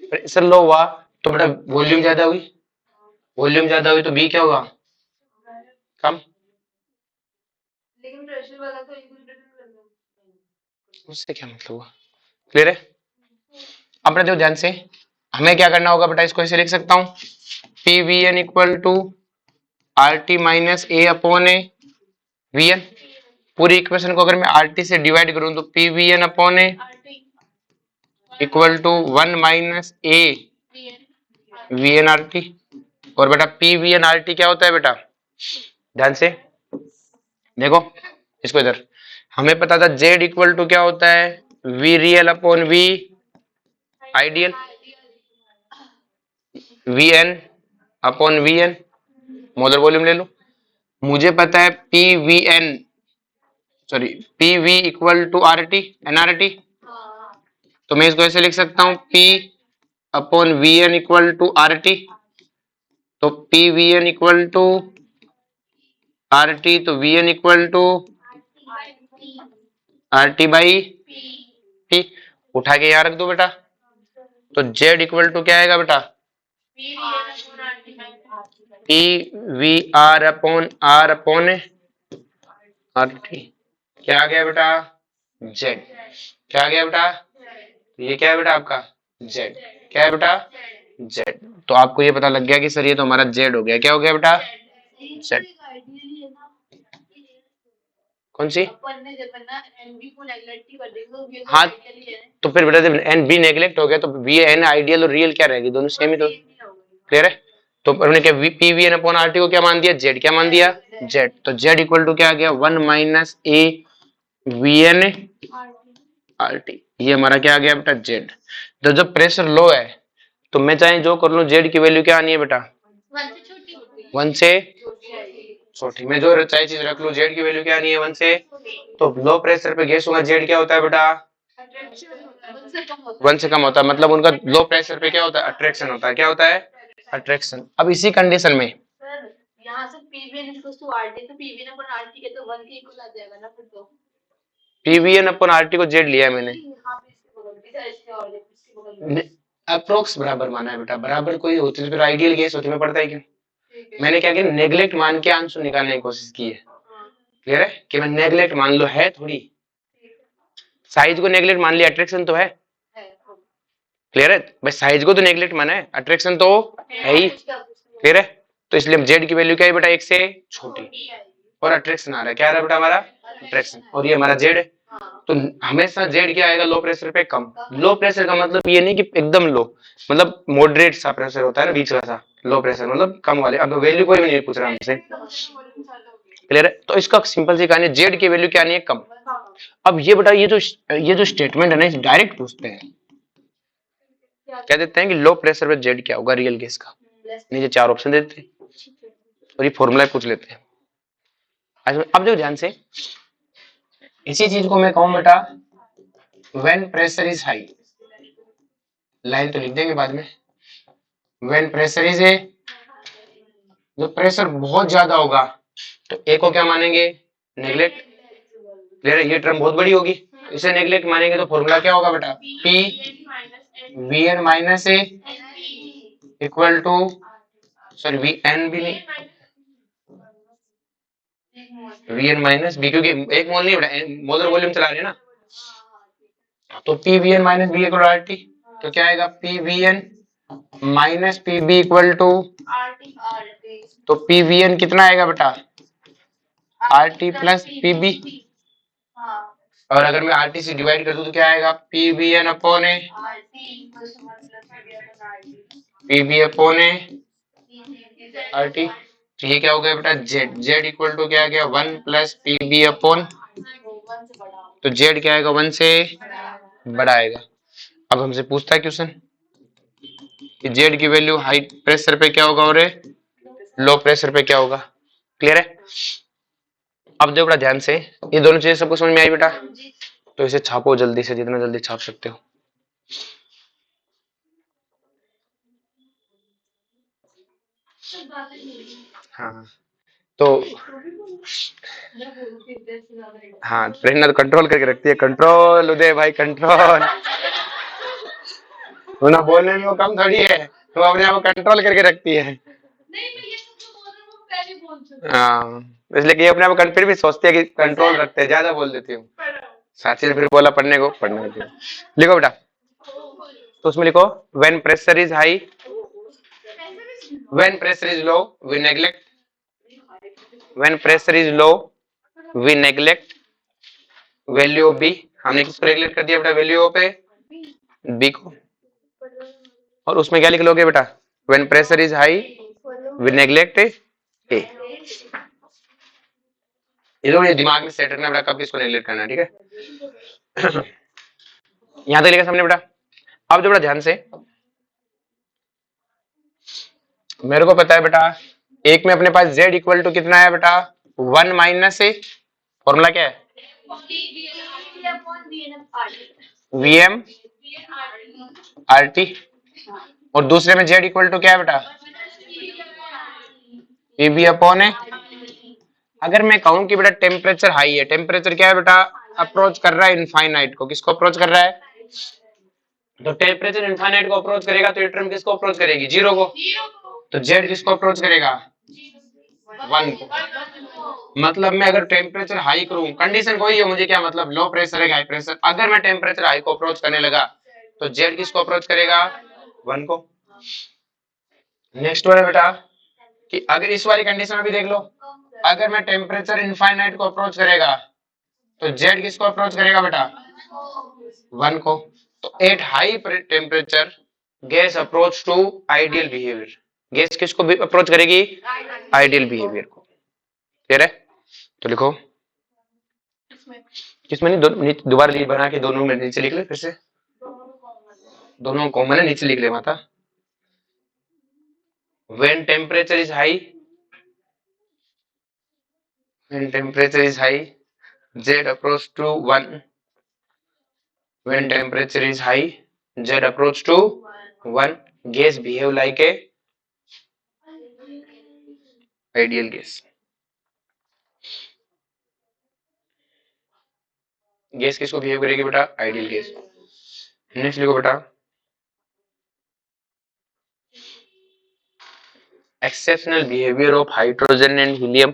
प्रेशर लो हुआ तो बेटा वॉल्यूम ज्यादा हुई, वॉल्यूम ज्यादा हुई तो बी क्या होगा, कम। लेकिन प्रेशर वाला तो उससे क्या मतलब हुआ, क्लियर है? अपने देखो ध्यान से, हमें क्या करना होगा बेटा, इसको ऐसे लिख सकता हूं, P V N equal to R T minus A upon A V N. पूरी इक्वेशन को अगर मैं आर टी से डिवाइड करूं तो P V N upon A equal to 1 minus A V N R T. और बेटा P V N R T क्या होता है बेटा, ध्यान से देखो इसको इधर, हमें पता था जेड इक्वल टू क्या होता है, V real upon V ideal, V N upon V n molar volume ले लो। मुझे पता है P V n, sorry P V equal to R T n R T, तो मैं इसको ऐसे लिख सकता हूं, P upon V N equal to R T, तो P V N equal to R T, तो V N equal to R T by T. उठा के यहां रख दो बेटा, तो जेड इक्वल टू क्या आएगा बेटा, P V R upon R T. क्या आ गया बेटा, जेड। क्या आ गया बेटा, ये क्या है बेटा आपका जेड, क्या है बेटा जेड। तो आपको ये पता लग गया कि सर ये तो हमारा जेड हो गया, क्या हो गया बेटा जेड। कौन सी, हाँ तो फिर बेटा जब एन बी नेग्लेक्ट हो गया तो वी एन आइडियल और रियल क्या रहेगी, दोनों सेम ही तो, क्लियर है? तो हमने क्या P V N upon R T को क्या मान दिया, जेड, क्या मान दिया जेड। तो जेड इक्वल टू क्या आ गया, 1 minus A V N R T, ये हमारा क्या आ गया बेटा जेड। तो जब प्रेशर लो है तो मैं चाहे जो कर लूं जेड की वैल्यू क्या आनी है बेटा, 1 से छोटी। मैं जो चाहे चीज रख लूं जेड की वैल्यू क्या आनी है 1 से, तो लो प्रेशर पे गैस होगा जेड क्या होता है बेटा 1 से कम होता है, मतलब उनका लो प्रेशर पे क्या होता है, अट्रैक्शन होता है, क्या होता है अट्रैक्शन। अब इसी कंडीशन में यहाँ से पीवीएन इक्वल्स टू आरटी, तो पीवीएन अपॉन आरटी के तो 1 के इक्वल आ जाएगा ना फिर, तो पीवीएन अपॉन आरटी को जेड लिया है मैंने, अप्रोक्स बराबर माना है बेटा, बराबर कोई होती तो फिर आइडियल गैस होती, में पड़ता है क्यों। मैंने क्या किया, नेग्लेक्ट मान के आंसर निकालने की कोशिश की है, क्लियर है कि मैं नेग्लेक्ट मान लो है थोड़ी, साइज को नेग्लेक्ट मान लिया, अट्रैक्शन तो है, क्लियर है भाई, साइज को तो नेग्लेक्ट माना है, अट्रैक्शन तो है ही, क्लियर है। तो इसलिए जेड की वैल्यू क्या है बेटा 1 से छोटी, और अट्रैक्शन आ रहा है, क्या आ रहा है बेटा हमारा अट्रैक्शन, और ये हमारा जेड है। तो हमेशा जेड क्या आएगा, लो प्रेशर पे कम। लो प्रेशर का मतलब ये नहीं कि एकदम लो, मतलब मॉडरेट सा प्रेशर होता है ना, बीच का सा लो प्रेशर, मतलब कम वाले। अब वैल्यू कोई भी नहीं पूछ रहा हमसे, क्लियर है। तो इसका सिंपल सी कहानी, जेड की वैल्यू क्या नहीं है, कम। अब ये बेटा ये जो स्टेटमेंट है ना, डायरेक्ट पूछते हैं, क्या देते हैं कि लो प्रेशर पे जेड क्या होगा रियल गैस का, नीचे 4 ऑप्शन देते हैं। और ये फॉर्मूला पूछ लेते हैं। अब देखो ध्यान से, इसी चीज को मैं कहूं बेटा when pressure is high, line तो लिख देंगे बाद में, व्हेन प्रेशर इज ए, जब प्रेशर बहुत ज्यादा होगा तो ए को क्या मानेंगे, नेग्लेक्ट। क्लियर है, ये टर्म बहुत बड़ी होगी, इसे नेग्लेक्ट मानेंगे तो फॉर्मूला क्या होगा बेटा, P V N minus A equal to, sorry V N भी नहीं, वी एन माइनस बी, क्योंकि एक मोल नहीं बेटा, मोलर वॉल्यूम चला रहे हैं ना, तो P V N minus B equal R T, तो क्या आएगा P V N minus P B equal to, तो पी वी एन कितना आएगा बेटा, R T plus P B, और अगर मैं आर टी से डिवाइड कर दूं तो क्या आएगा, P V N upon A, P B upon A R T, तो ये क्या हो गया बेटा, जेड, जेड इक्वल टू क्या आ गया, 1 प्लस पी बी अपॉन, तो जेड क्या आएगा, 1 से बड़ा आएगा। अब हमसे पूछता है क्वेश्चन कि जेड की वैल्यू हाई प्रेशर पे क्या होगा और लो प्रेशर पे क्या होगा। क्लियर है, अब देखो बड़ा ध्यान से, ये दोनों चीजें सबको समझ में आई बेटा, तो इसे छापो जल्दी से, जितना जल्दी छाप सकते हो। हाँ तो हाँ, प्रेरणा तो कंट्रोल करके रखती है, कंट्रोल उदय भाई कंट्रोल, वो ना बोलने में वो कम थोड़ी है, वो अपने आप को कंट्रोल करके रखती है। हाँ, इसलिए कि अपने आप को फिर भी सोचती है कि कंट्रोल रखते हैं, ज्यादा बोल देती हूँ। साथी ने फिर बोला पढ़ने को, पढ़ने को लिखो बेटा, तो उसमें लिखो when pressure is high, when pressure is low we neglect, when pressure is low we neglect value of B, हमने किसको नेग्लेक्ट कर दिया बेटा, वैल्यू पे बी को, और उसमें क्या लिख लोगे बेटा, when pressure is high we neglect a, ये दिमाग में सेट रखना बेटा, कब किसको नेग्लेक्ट करना है, ठीक है। यहां तक लेकर सामने बेटा। अब जो बेटा ध्यान से, मेरे को पता है बेटा, एक में अपने पास z इक्वल टू कितना है बेटा, 1 माइनस ए, फॉर्मूला क्या है, वी एम आर टी, और दूसरे में z इक्वल टू क्या है बेटा, पी बी अपॉन ए। अगर मैं कहूं कि बेटा टेम्परेचर हाई है, टेम्परेचर क्या है बेटा, अप्रोच कर रहा है इनफाइनाइट को, किसको अप्रोच कर रहा है, तो टेम्परेचर इनफाइनाइट को अप्रोच करेगा तो ये टर्म किसको अप्रोच करेगी, जीरो को, तो जेड किसको अप्रोच करेगा, 1 को। मतलब मैं अगर टेम्परेचर हाई करूं, कंडीशन कोई है, मुझे क्या मतलब, लो प्रेशर है हाई प्रेशर, अगर मैं टेम्परेचर हाई को अप्रोच करने लगा तो जेड किसको अप्रोच करेगा, 1 को। नेक्स्ट वन है बेटा कि अगर इस वाली कंडीशन में भी देख लो, अगर मैं टेम्परेचर इनफाइनाइट को अप्रोच करेगा तो जेड किसको अप्रोच करेगा बेटा, 1 को। तो at high temperature gas approach to ideal behaviour, gas किसको अप्रोच करेगी, आइडियल बिहेवियर को। क्लियर है, तो लिखो किसमें नहीं, दोबारा बना के दोनों में नीचे लिख ले, फिर से दोनों कॉमन है, नीचे लिख ले माता, when temperature is high, when temperature is high z approach to 1, when temperature is high z approach to 1, gas behave like a ideal gas, gas किसको बिहेव करेगी बेटा, आइडियल गैस। नेक्स्ट लिखो बेटा, exceptional behaviour of hydrogen and helium,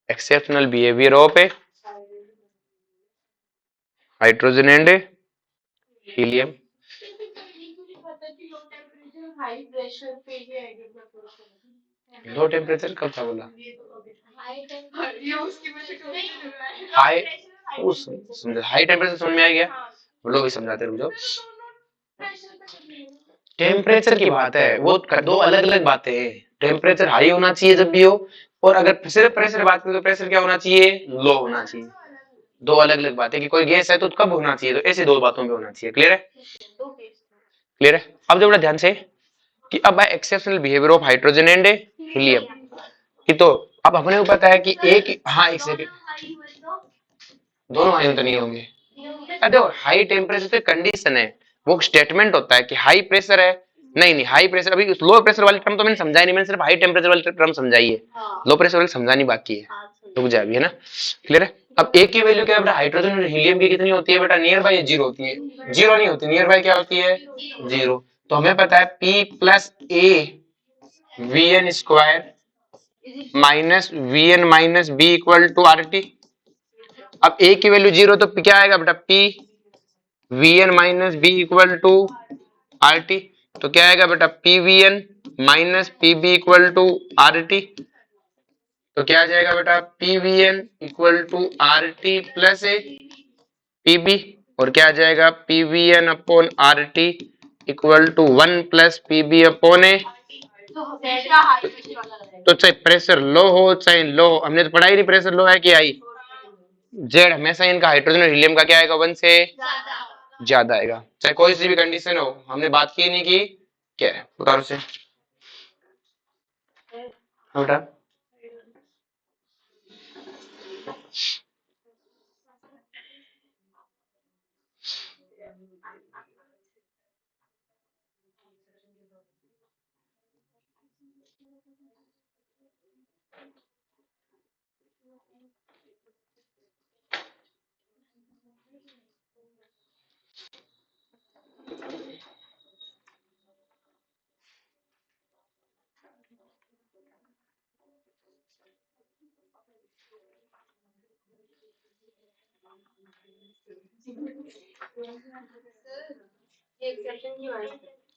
exceptional behaviour of hydrogen and helium. Low temperature कब था बोला, high, high temperature समझ में आ गया, वो लोग भी समझाते रुक जाओ। टेम्परेचर की बात है, वो दो अलग अलग बातें हैं, टेम्परेचर हाई होना चाहिए जब भी हो, और अगर सिर्फ प्रेशर बात करें तो प्रेशर क्या होना चाहिए, लो होना चाहिए। दो अलग अलग बातें, कि कोई गैस है तो कब होना चाहिए, तो ऐसे दो बातों में होना चाहिए। क्लियर है, क्लियर है। अब जो बड़ा ध्यान से कि अब by exceptional behaviour of hydrogen and helium कि तो अब अपने को पता है कि एक हाँ एक सेकंड दोनों हाई तो नहीं होंगे। देखो हाई टेम्परेचर तो कंडीशन है, वो स्टेटमेंट होता है कि हाई प्रेशर है। नहीं नहीं हाई प्रेशर अभी लो प्रेशर वाली टर्म तो मैंने समझाई नहीं, मैंने सिर्फ हाई टेम्परेचर वाली टर्म समझाई है, लो प्रेशर वाली समझानी बाकी है। रुक जाए अभी है ना, क्लियर है। अब ए की वैल्यू क्या है बेटा, हाइड्रोजन और हीलियम की कितनी होती है बेटा, नियर बाई जीरो होती है, जीरो नहीं होती, नियर बाई क्या होती है, जीरो। तो हमें पता है P plus A V N square minus V N minus B equal to R T. अब ए की वैल्यू जीरो तो क्या आएगा बेटा, P V N minus B equal to R T. तो क्या आएगा बेटा, P V N minus P B equal to R T. तो क्या आ जाएगा बेटा, P V N equal to R T plus a P B, और क्या आ जाएगा P V N upon R T equal to one plus P B upon a. तो चाहे प्रेशर लो हो चाहे लो हो, हमने तो पढ़ाई नहीं प्रेशर लो है कि आई, जेड हमेशा इनका हाइड्रोजन और हीलियम का क्या आएगा, वन से ज्यादा आएगा, चाहे कोई सी भी कंडीशन हो। हमने बात की नहीं की क्या है उतारो से बेटा।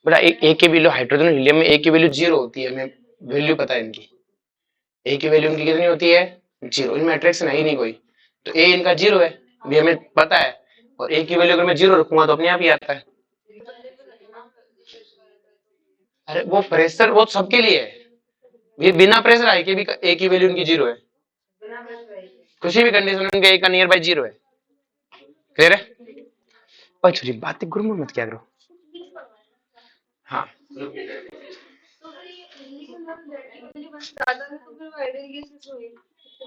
बेटा ए की वैल्यू हाइड्रोजन और हीलियम में ए की वैल्यू जीरो होती है, हमें वैल्यू पता है इनकी, ए की वैल्यू इनकी कितनी होती है, जीरो। इनमें अट्रैक्शन है ही नहीं कोई, तो ए इनका जीरो है, भी हमें पता है। और ए की वैल्यू अगर मैं जीरो रखूंगा तो अपने आप ही आता है। अरे वो प्रेशर वो सबके लिए है, ये बिना प्रेशर आई के भी ए की वैल्यू इनकी जीरो है, किसी भी कंडीशन में इनका ए का नियर बाई जीरो है, क्लियर है। और छोटी बातें गुरमुर मत क्या करो। हाँ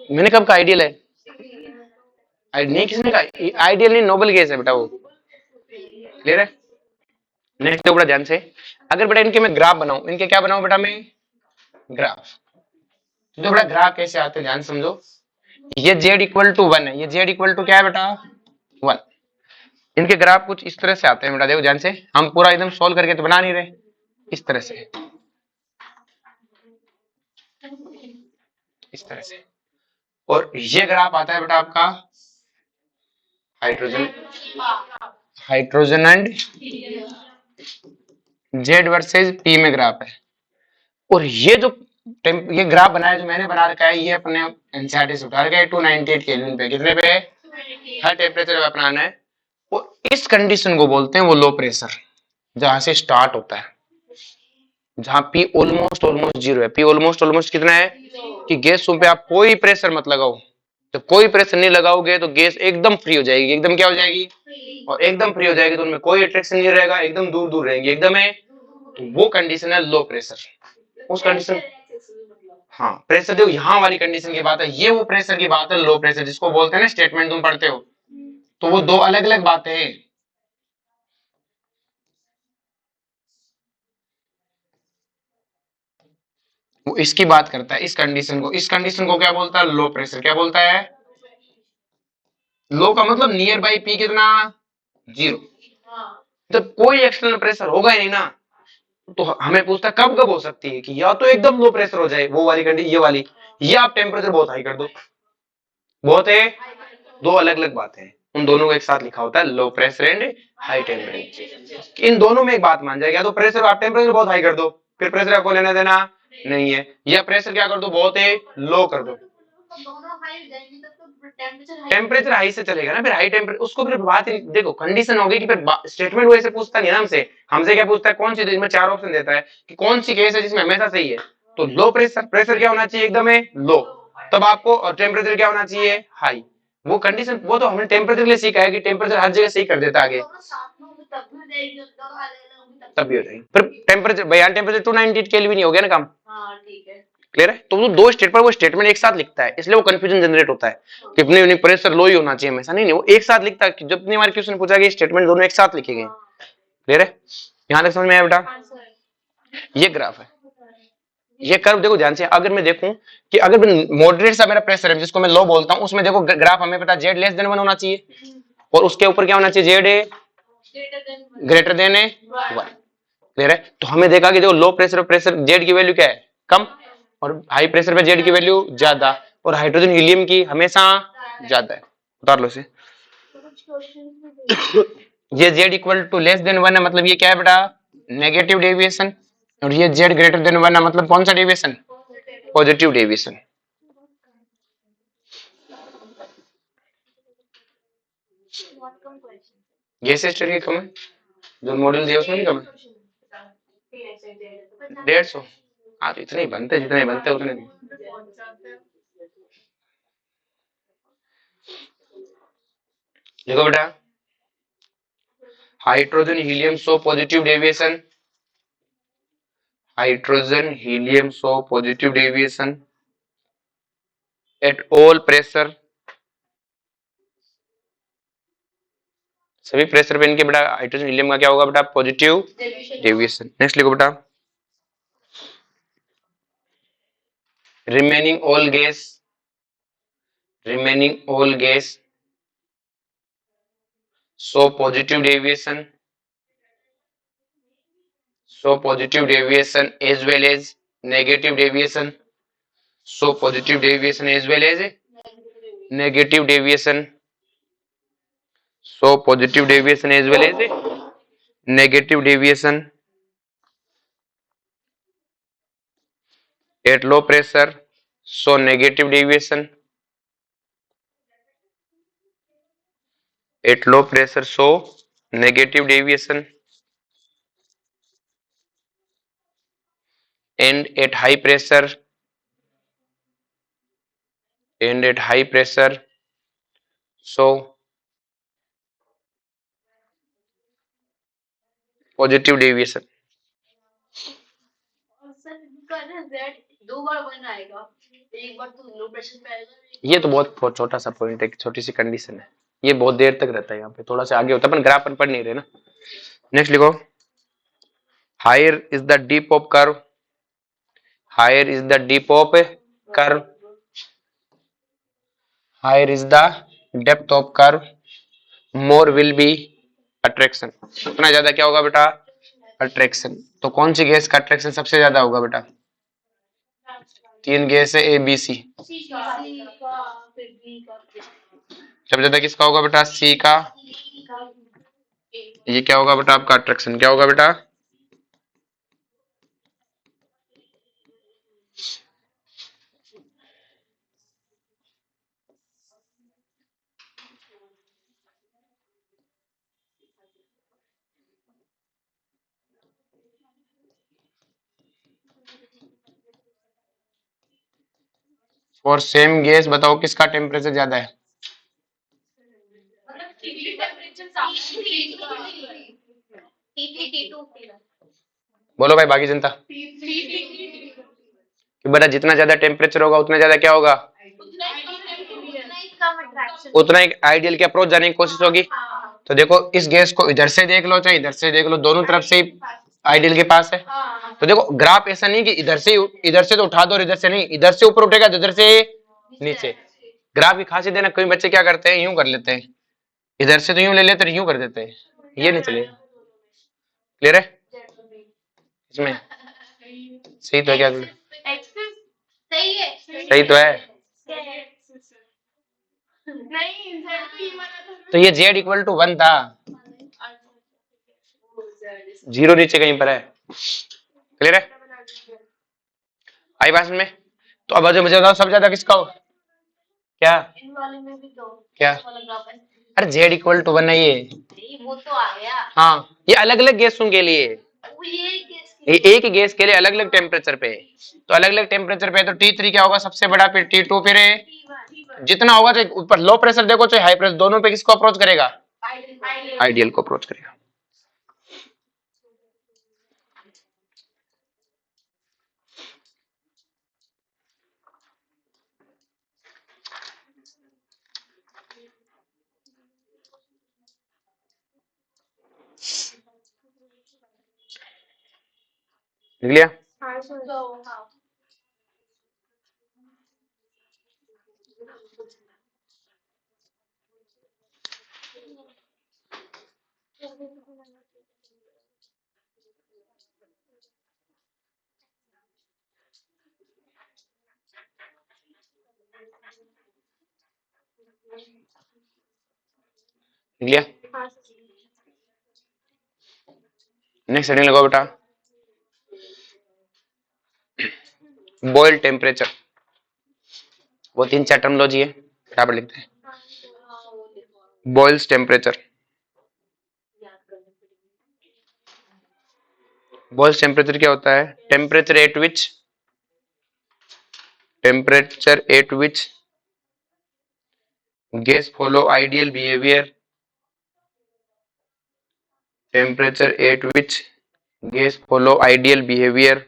मैंने कब का आइडियल है, नहीं किसने कहा आइडियल नहीं, नोबल गैस है बेटा वो, क्लियर है। नेक्स्ट देखो बेटा ध्यान से, अगर बेटा इनके मैं ग्राफ बनाऊं, इनके क्या बनाऊं बेटा मैं ग्राफ, तो बेटा ग्राफ कैसे आते हैं ध्यान समझो। ये z इक्वल टू वन है, ये z इक्वल टू क्या है बेटा वन। इनके ग्राफ कुछ इस तरह से आते हैं बेटा, देखो ध्यान से, हम पूरा एकदम सोल्व करके तो बना नहीं रहे, इस तरह से, इस तरह से। और ये ग्राफ आता है बेटा आपका hydrogen, hydrogen and Z versus P में ग्राफ है। और ये जो ये ग्राफ बनाया जो मैंने बना रखा है, ये अपने एनसीईआरटी से उठा रखा है 298 केल्विन पे, कितने पे, हर टेम्परेचर अपनाना है। और इस कंडीशन को बोलते हैं वो लो प्रेशर, जहां से स्टार्ट होता है, जहां पी ऑलमोस्ट ऑलमोस्ट जीरो है। पी ऑलमोस्ट ऑलमोस्ट कितना है कि गैस पे आप कोई प्रेशर मत लगाओ, जब कोई प्रेशर नहीं लगाओगे तो गैस एकदम फ्री हो जाएगी, एकदम क्या हो जाएगी, और एकदम फ्री हो जाएगी तो उनमें कोई अट्रैक्शन नहीं रहेगा, एकदम दूर दूर रहेंगे एकदम है, तो वो कंडीशन है लो प्रेशर। उस कंडीशन, हाँ प्रेशर देखो यहाँ वाली कंडीशन की बात है, ये वो प्रेशर की बात है लो प्रेशर, जिसको बोलते हैं ना स्टेटमेंट तुम पढ़ते हो, तो वो दो अलग अलग बातें हैं। वो इसकी बात करता है, इस कंडीशन को, इस कंडीशन को क्या बोलता है, लो प्रेशर। क्या बोलता है, लो का मतलब नियर बाई पी कितना, जीरो। जब कोई एक्सटर्नल प्रेशर होगा ही नहीं ना, तो हमें पूछता कब कब हो सकती है कि या तो एकदम लो प्रेशर हो जाए वो वाली कंडीशन, ये वाली, या आप टेम्परेचर बहुत हाई कर दो, बहुत है, दो अलग अलग बातें हैं, उन दोनों को एक साथ लिखा होता है low pressure and high temperature. इन दोनों में एक बात मान जाएगी, या तो प्रेशर आप टेम्परेचर बहुत हाई कर दो, फिर प्रेशर आपको लेना देना नहीं है, या प्रेशर क्या कर दो बहुत है लो कर दो, टेम्परेचर हाई से चलेगा ना, फिर हाई टेम्परेचर उसको फिर बात देखो कंडीशन होगी कि फिर स्टेटमेंट वो ऐसे पूछता नहीं ना हमसे, हमसे क्या पूछता है कौन सी, इसमें चार ऑप्शन देता है कि कौन सी केस है जिसमें हमेशा सही है, तो लो प्रेशर, प्रेशर क्या होना चाहिए एकदम है लो, तब आपको, और टेम्परेचर क्या होना चाहिए हाई, वो कंडीशन, वो तो हमने टेम्परेचर के लिए सीखा है कि टेम्परेचर हर जगह सही कर देता आगे। तब भी हो जाएगी। फिर टेम्परेचर भाई यहाँ टेम्परेचर 298 केल्विन ही हो गया ना काम। हाँ ठीक है, क्लियर है। तो वो दो स्टेट पर वो स्टेटमेंट एक साथ लिखता है, इसलिए वो कंफ्यूजन जनरेट होता है कि अपने प्रेशर लो ही होना चाहिए हमेशा। नहीं वो एक साथ लिखता है। जब इतनी बार क्वेश्चन पूछा गया स्टेटमेंट दोनों एक साथ लिखे गए। क्लियर है, यहाँ तक समझ में आया बेटा? ये ग्राफ है, ये कर्व देखो ध्यान से। अगर मैं देखूं कि अगर मॉडरेट सा मेरा प्रेशर है जिसको मैं लो बोलता हूं, उसमें देखो ग्राफ हमें पता जेड लेस देन 1 होना चाहिए और उसके ऊपर क्या होना चाहिए, Z A greater than A 1। Clear है। तो हमें देखा कि देखो लो प्रेशर प्रेशर जेड की वैल्यू क्या है, कम, और हाई प्रेशर पे जेड की वैल्यू ज्यादा, और हाइड्रोजन हीलियम की हमेशा ज्यादा है। उतार लो इसे। ये Z equal to less than 1 है, मतलब ये क्या है बेटा, नेगेटिव डेविएशन। और ये जेड ग्रेटर देन 1 है, मतलब कौन सा deviation, positive deviation. Gas state की कम है, जो मॉडल दिया उसमें नहीं कम है 150। हाँ तो इतने ही बनते, जितने बनते उतने। देखो बेटा, hydrogen helium show positive deviation, hydrogen helium show positive deviation at all pressure, सभी प्रेशर पे इनके बेटा हाइड्रोजन हीलियम का क्या होगा बेटा, पॉजिटिव डेविएशन। नेक्स्ट लिखो बेटा, remaining all gas, remaining all gas show positive deviation, show positive deviation as well as negative deviation, show positive deviation as well as negative deviation, show positive deviation as well as negative deviation at low pressure, show negative deviation at low pressure, show negative deviation, and at high pressure, and at high pressure show positive deviation। दो बार one आएगा, एक बार तो low pressure पे आएगा। ये तो बहुत छोटा सा पॉइंट है, छोटी सी कंडीशन है, ये बहुत देर तक रहता है, यहाँ पे थोड़ा सा आगे होता है, अपन ग्राफ पढ़ नहीं रहे ना। नेक्स्ट लिखो, higher is the deep of curve, higher is the deep of curve, higher is the depth of curve, more will be attraction. उतना ज्यादा क्या होगा बेटा, अट्रैक्शन। तो कौन सी गैस का अट्रैक्शन सबसे ज्यादा होगा बेटा, तीन गैस है ए बी सी, सबसे ज्यादा किसका होगा बेटा, सी का। ये क्या होगा बेटा आपका अट्रैक्शन, क्या होगा बेटा, और सेम गैस बताओ किसका टेम्परेचर ज्यादा है, बोलो भाई बाकी जनता। कि बेटा जितना ज्यादा टेम्परेचर होगा उतना ज्यादा क्या होगा, उतना एक आइडियल की अप्रोच जाने की कोशिश होगी। तो देखो इस गैस को इधर से देख लो चाहे इधर से देख लो, दोनों तरफ से आइडियल के पास है। तो देखो ग्राफ ऐसा नहीं कि इधर से तो उठा दो और इधर से नहीं, इधर से ऊपर उठेगा तो इधर से नीचे। ग्राफ की खासियत है ना, कोई बच्चे क्या करते हैं यूं कर लेते हैं, इधर से तो यूं ले लेते यूं कर देते हैं, ये नहीं चलेगा। क्लियर है, इसमें सही तो है, क्या सही तो है। तो ये z इक्वल टू 1 था, जीरो नीचे कहीं पर है। क्लियर है, आई बात में। तो अब मुझे बताओ सबसे ज्यादा किसका हो, क्या क्या, अरे z इक्वल टू 1 है ये, वो तो आ गया। हाँ ये अलग अलग गैसों के लिए, ये एक ही गैस के लिए अलग अलग टेम्परेचर पे, तो अलग अलग टेम्परेचर पे तो T3 क्या होगा सबसे बड़ा, फिर T2, फिर जितना होगा चाहे ऊपर लो प्रेशर देखो चाहे हाई प्रेशर, दोनों पे किसको अप्रोच करेगा, आइडियल को अप्रोच करेगा। लिख लिया? तो हाँ लिख लिया? नेक्स्ट हेडिंग लगाओ बेटा, बॉयल टेम्परेचर। वो 3-4 टर्मिनोलॉजी है, बराबर लिखते हैं। बॉयल्स टेम्परेचर, बॉयल्स टेम्परेचर क्या होता है? Temperature at which gas follow ideal behaviour, temperature at which gas follow ideal behaviour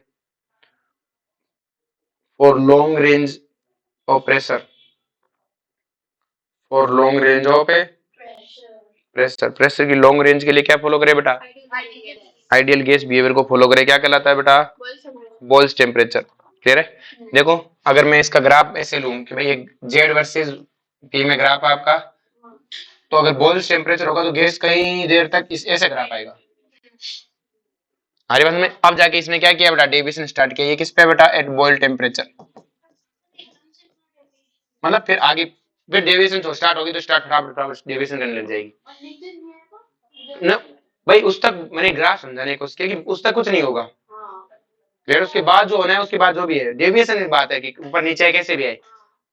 for long range of pressure, for long range of pressure की long range के लिए क्या फॉलो करे बेटा? Ideal gas behaviour को फॉलो करे, क्या कहलाता है बेटा? Boils temperature. क्लियर है? देखो अगर मैं इसका ग्राफ ऐसे लूं कि भाई ये जेड वर्सेस पी में ग्राफ आपका, तो अगर बॉयल्स टेम्परेचर होगा तो गैस कई देर तक इस ऐसे ग्राफ आएगा। हमारे पास में अब जाके इसने क्या किया बेटा? डेविएशन स्टार्ट किया। ये किस पे बेटा? At Boyle temperature. मतलब फिर आगे फिर डेविएशन जो स्टार्ट होगी तो स्टार्ट फटाफट डेविएशन करने लग जाएगी ना भाई। उस तक मैंने ग्राफ समझाने की कोशिश की कि उस तक कुछ नहीं होगा, फिर उसके बाद जो होना है उसके बाद जो भी है डेविएशन की बात है कि ऊपर नीचे कैसे भी आए।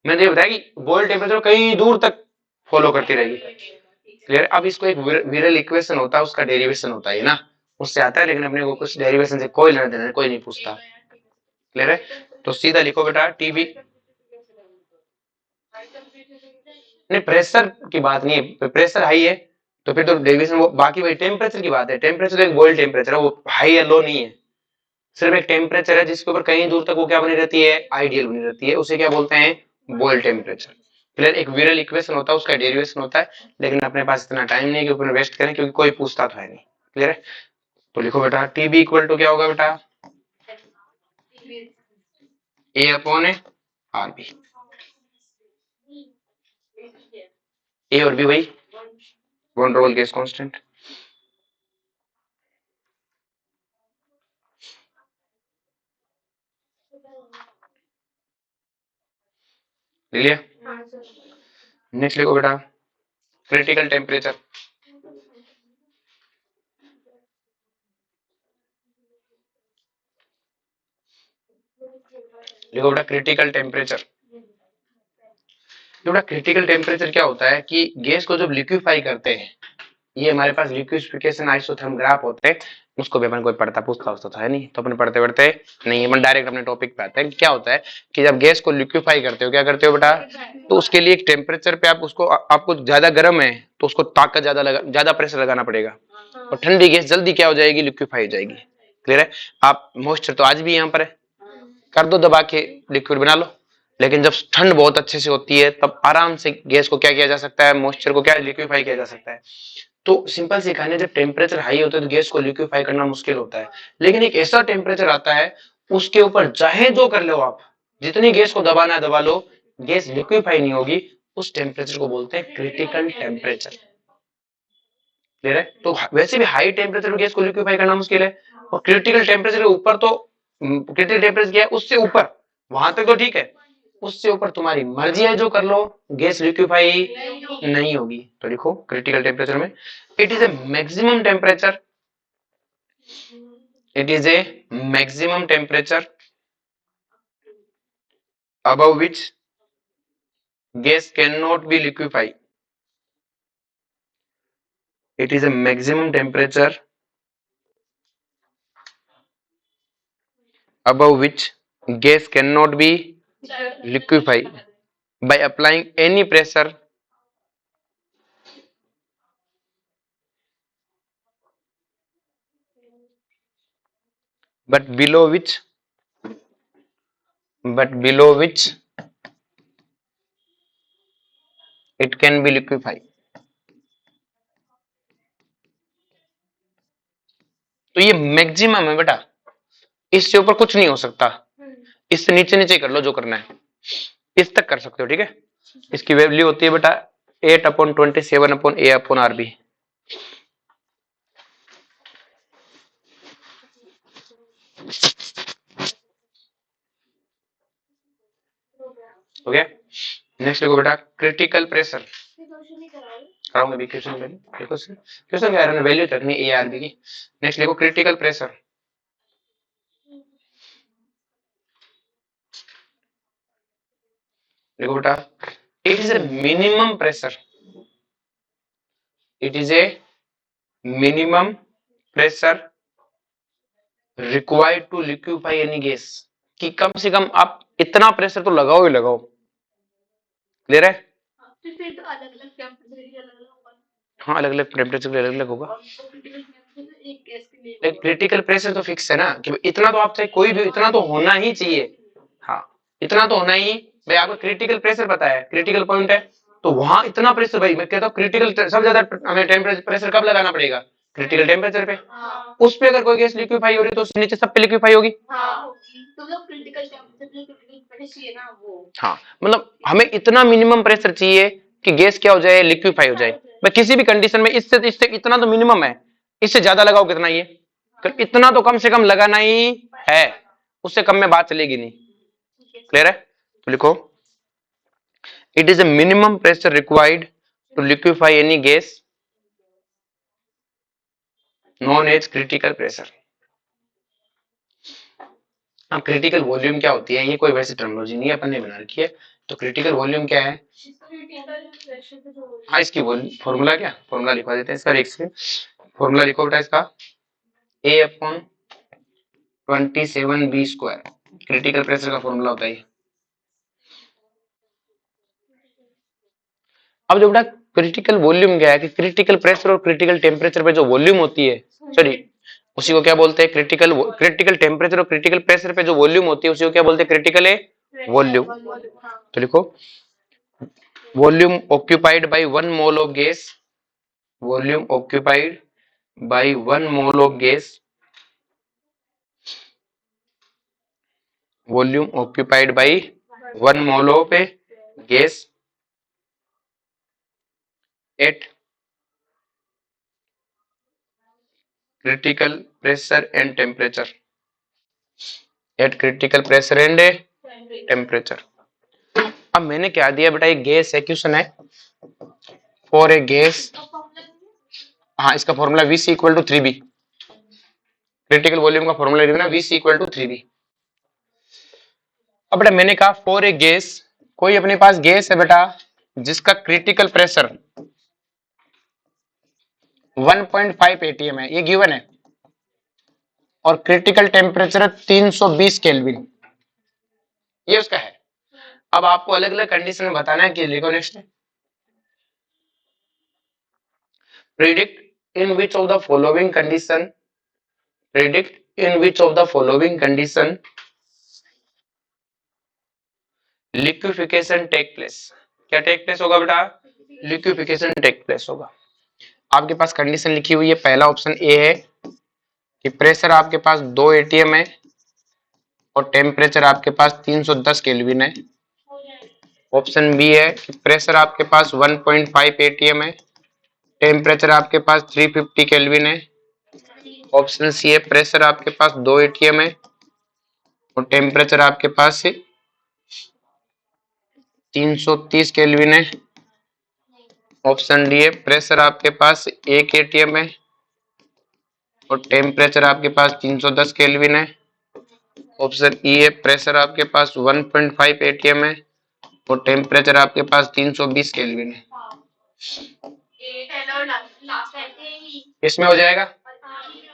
मैंने ये बताया कि बॉयल टेम्परेचर कहीं दूर तक फॉलो करती रहेगी। क्लियर? अब इसको एक विरल इक्वेशन होता है, उसका डेरिवेशन होता है ना, उससे आता है, लेकिन अपने को कुछ डेरिवेशन से कोई लेना देना कोई नहीं पूछता। क्लियर है? तो सीधा लिखो बेटा टीबी। नहीं प्रेशर की बात नहीं है, प्रेशर हाई है तो फिर तो डेविएशन वो बाकी वही टेम्परेचर की बात है। टेम्परेचर तो एक बॉयल टेम्परेचर है, वो हाई या लो नहीं है, सिर्फ एक टेम्परेचर है जिसके ऊपर कहीं दूर तक वो क्या बनी रहती है? आइडियल बनी रहती है, उसे क्या बोलते हैं? Boyle temperature. क्लियर? एक विरल इक्वेशन होता है, उसका डेरिवेशन होता है, लेकिन अपने पास इतना टाइम नहीं है कि ऊपर वेस्ट करें क्योंकि कोई पूछता तो है नहीं। क्लियर है? तो लिखो बेटा टीबी इक्वल टू क्या होगा बेटा? ए अपॉन ए आर बी। ए और बी वही वन रोल गैस कांस्टेंट। ले लिया? नेक्स्ट लिखो बेटा क्रिटिकल टेम्परेचर। लिखो बेटा क्रिटिकल टेम्परेचर। बेटा क्रिटिकल टेम्परेचर क्या होता है कि गैस को जब लिक्विफाई करते हैं, ये हमारे पास लिक्विफिकेशन आइसोथर्म ग्राफ होते हैं, उसको भी अपन कोई पढ़ता पूछता होता था है नहीं, तो अपन पढ़ते पढ़ते नहीं, अपन डायरेक्ट अपने टॉपिक पे आते हैं। क्या होता है कि जब गैस को लिक्विफाई करते हो क्या करते हो बेटा? तो उसके लिए एक टेम्परेचर पे आप उसको आपको ज्यादा गर्म है तो उसको ताकत ज्यादा प्रेशर लगाना पड़ेगा, और ठंडी गैस जल्दी क्या हो जाएगी? लिक्विफाई हो जाएगी। क्लियर है? आप मॉइस्चर तो आज भी यहाँ पर है, कर दो दबा के लिक्विड बना लो, लेकिन जब ठंड बहुत अच्छे से होती है तब आराम से गैस को क्या किया जा सकता है? मॉइस्चर को क्या लिक्विफाई किया जा सकता है। तो सिंपल सी कहानी, जब टेम्परेचर हाई होता है तो गैस को लिक्विफाई करना मुश्किल होता है, लेकिन एक ऐसा टेम्परेचर आता है उसके ऊपर चाहे जो कर लो आप, जितनी गैस को दबाना है दबा लो, गैस लिक्विफाई नहीं होगी। उस टेम्परेचर को बोलते हैं क्रिटिकल टेम्परेचर। क्लियर है? तो वैसे भी हाई टेम्परेचर में गैस को लिक्विफाई करना मुश्किल है, और क्रिटिकल टेम्परेचर के ऊपर तो क्रिटिकल टेम्परेचर क्या है? उससे ऊपर, वहां तक तो ठीक है, उससे ऊपर तुम्हारी मर्जी है जो कर लो, गैस लिक्विफाई नहीं होगी। तो लिखो क्रिटिकल टेम्परेचर में it is A maximum temperature, it is A maximum temperature above which gas cannot be liquefied. It is a maximum temperature above which gas cannot be liquefied by applying any pressure but below which it can be liquefied. तो ये maximum है बेटा, इससे ऊपर कुछ नहीं हो सकता, इससे नीचे नीचे कर लो जो करना है, इस तक कर सकते हो, ठीक है। इसकी वैल्यू होती है बेटा 8/27/A/RB। हो गया। नेक्स्ट देखो बेटा क्रिटिकल प्रेशर, कराऊंगा भी क्वेश्चन में, देखो क्वेश्चन क्या है, वैल्यू रखनी है A/RB की। नेक्स्ट देखो क्रिटिकल प्रेशर, देखो बेटा it is a minimum pressure, it is a minimum pressure required to liquefy any gas, कि कम से कम आप इतना प्रेशर तो लगाओ ही लगाओ, क्लियर है। तो फिर तो अलग अलग टेम्परेचर ही अलग अलग होगा। हाँ अलग अलग टेम्परेचर अलग अलग होगा, एक गैस के लिए लेकिन क्रिटिकल प्रेशर तो फिक्स है ना, कि इतना तो आपसे कोई भी इतना तो होना ही चाहिए, हाँ इतना तो होना ही। भाई आपको क्रिटिकल प्रेशर पता है, क्रिटिकल पॉइंट है, तो वहां इतना प्रेशर, भाई मैं कहता हूँ क्रिटिकल सबसे ज्यादा हमें टेम्परेचर प्रेशर कब लगाना पड़ेगा, क्रिटिकल टेम्परेचर पे। हाँ। उस पे अगर कोई गैस लिक्विफाई हो रही है तो उससे नीचे सब पे लिक्विफाई होगी। हाँ तो मतलब क्रिटिकल टेम्परेचर क्रिटिकल प्रेशर चाहिए ना वो। हाँ मतलब हमें इतना मिनिमम प्रेशर चाहिए कि गैस क्या हो जाए, लिक्विफाई हो जाए। मैं किसी भी कंडीशन में इससे इससे इतना तो मिनिमम है, इससे ज्यादा लगाओ कितना ये, तो इतना तो कम से कम लगाना ही है, उससे कम में बात चलेगी नहीं, क्लियर है। तो लिखो it is a minimum pressure required to liquefy any gas known as critical pressure. अब क्रिटिकल वॉल्यूम क्या होती है, ये कोई वैसी टर्मिनोलॉजी नहीं है, अपन ने बना रखी है। तो क्रिटिकल वॉल्यूम क्या है, हाँ इसकी फॉर्मूला क्या, फॉर्मूला लिखवा देते हैं सर, एक से फॉर्मूला लिखो बेटा इसका A/27B², क्रिटिकल प्रेशर का फॉर्मूला होता है। अब जो बेटा क्रिटिकल वॉल्यूम क्या है, कि क्रिटिकल प्रेशर और क्रिटिकल टेम्परेचर पे जो वॉल्यूम होती है, सॉरी उसी को क्या बोलते हैं, क्रिटिकल टेम्परेचर और क्रिटिकल प्रेशर पे जो वॉल्यूम होती है उसी को क्या बोलते हैं, क्रिटिकल वॉल्यूम। तो लिखो volume occupied by 1 mole of gas, volume occupied by 1 mole of gas, volume occupied by 1 mole of gas at critical pressure and temperature, at critical pressure and temperature। अब मैंने क्या दिया बेटा, एक गैस है, question है फॉर ए गैस, हाँ इसका फॉर्मूला V=3B, क्रिटिकल वॉल्यूम का फॉर्मूला लिखना V=3B। अब बेटा मैंने कहा फॉर ए गैस, कोई अपने पास गैस है बेटा जिसका क्रिटिकल प्रेशर 1.5 atm है, ये गिवन है, और क्रिटिकल टेम्परेचर 320 केल्विन, ये उसका है। अब आपको अलग अलग कंडीशन में बताना है कि लिखो next, predict in which of the following condition, predict in which of the following condition liquefaction take place, क्या टेक प्लेस होगा बेटा, लिक्विफिकेशन टेक प्लेस होगा। आपके पास कंडीशन लिखी हुई है, पहला ऑप्शन ए है कि प्रेशर आपके पास 2 एटीएम है और टेम्परेचर आपके पास 310 केल्विन है। ऑप्शन बी है कि प्रेशर आपके पास 1.5 एटीएम है, टेम्परेचर आपके पास 350 केल्विन है। ऑप्शन सी है प्रेशर आपके पास 2 एटीएम है और टेम्परेचर आपके पास 330 केल्विन है। ऑप्शन डी है प्रेशर आपके पास 1 एटीएम है और टेम्परेचर आपके पास 310 केल्विन है। ऑप्शन ई है प्रेशर आपके पास 1.5 एटीएम है और टेम्परेचर आपके पास 320 केल्विन है। इसमें हो जाएगा,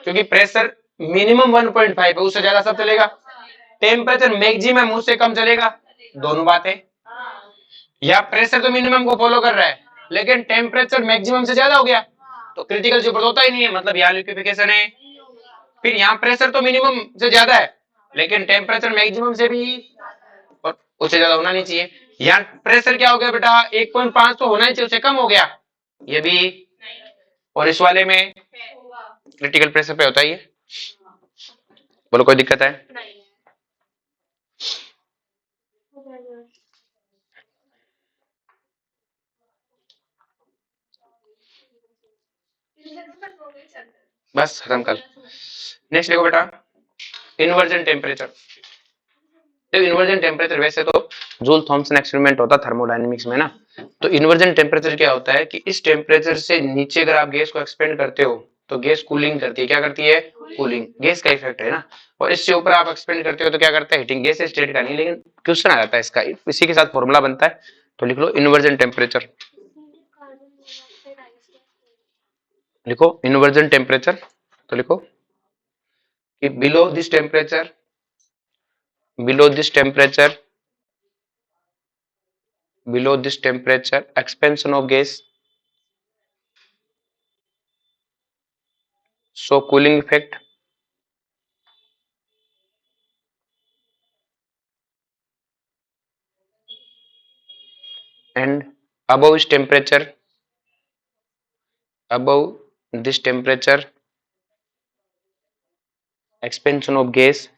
क्योंकि प्रेशर मिनिमम 1.5 है, उससे ज्यादा सब चलेगा, टेम्परेचर मैक्सिमम उससे कम चलेगा, दोनों बातें। या प्रेशर तो मिनिमम को फॉलो कर रहा है लेकिन टेम्परेचर मैक्सिमम से ज्यादा हो गया तो क्रिटिकल से ऊपर होता ही नहीं है, मतलब यहाँ लिक्विफिकेशन है। फिर यहाँ प्रेशर तो मिनिमम से ज्यादा है लेकिन टेम्परेचर मैक्सिमम से भी और उससे ज्यादा होना नहीं चाहिए। यहाँ प्रेशर क्या हो गया बेटा 1.5 तो होना ही चाहिए, उससे कम हो गया ये भी, और इस वाले में क्रिटिकल प्रेशर पे होता ही है। बोलो कोई दिक्कत है? नहीं। बस खत्म कर। नेक्स्ट देखो बेटा, इन्वर्जन टेम्परेचर। तो इन्वर्जन टेम्परेचर वैसे तो जूल थॉमसन एक्सपेरिमेंट होता थर्मोडायनेमिक्स में ना, तो इन्वर्जन टेम्परेचर क्या होता है कि इस टेम्परेचर से नीचे अगर आप गैस को एक्सपेंड करते हो तो गैस कूलिंग करती है। क्या करती है? कूलिंग, गैस का इफेक्ट है ना। और इससे ऊपर आप एक्सपेंड करते हो तो क्या करता है? हीटिंग। गैस स्टेट का नहीं, लेकिन क्वेश्चन आ जाता है इसका, इसी के साथ फॉर्मूला बनता है। तो लिख लो इन्वर्जन टेम्परेचर, लिखो इन्वर्जन टेम्परेचर। तो लिखो कि below this temperature, below this temperature, below this temperature expansion of gas, so cooling effect, and above this temperature, above this temperature expansion of gas,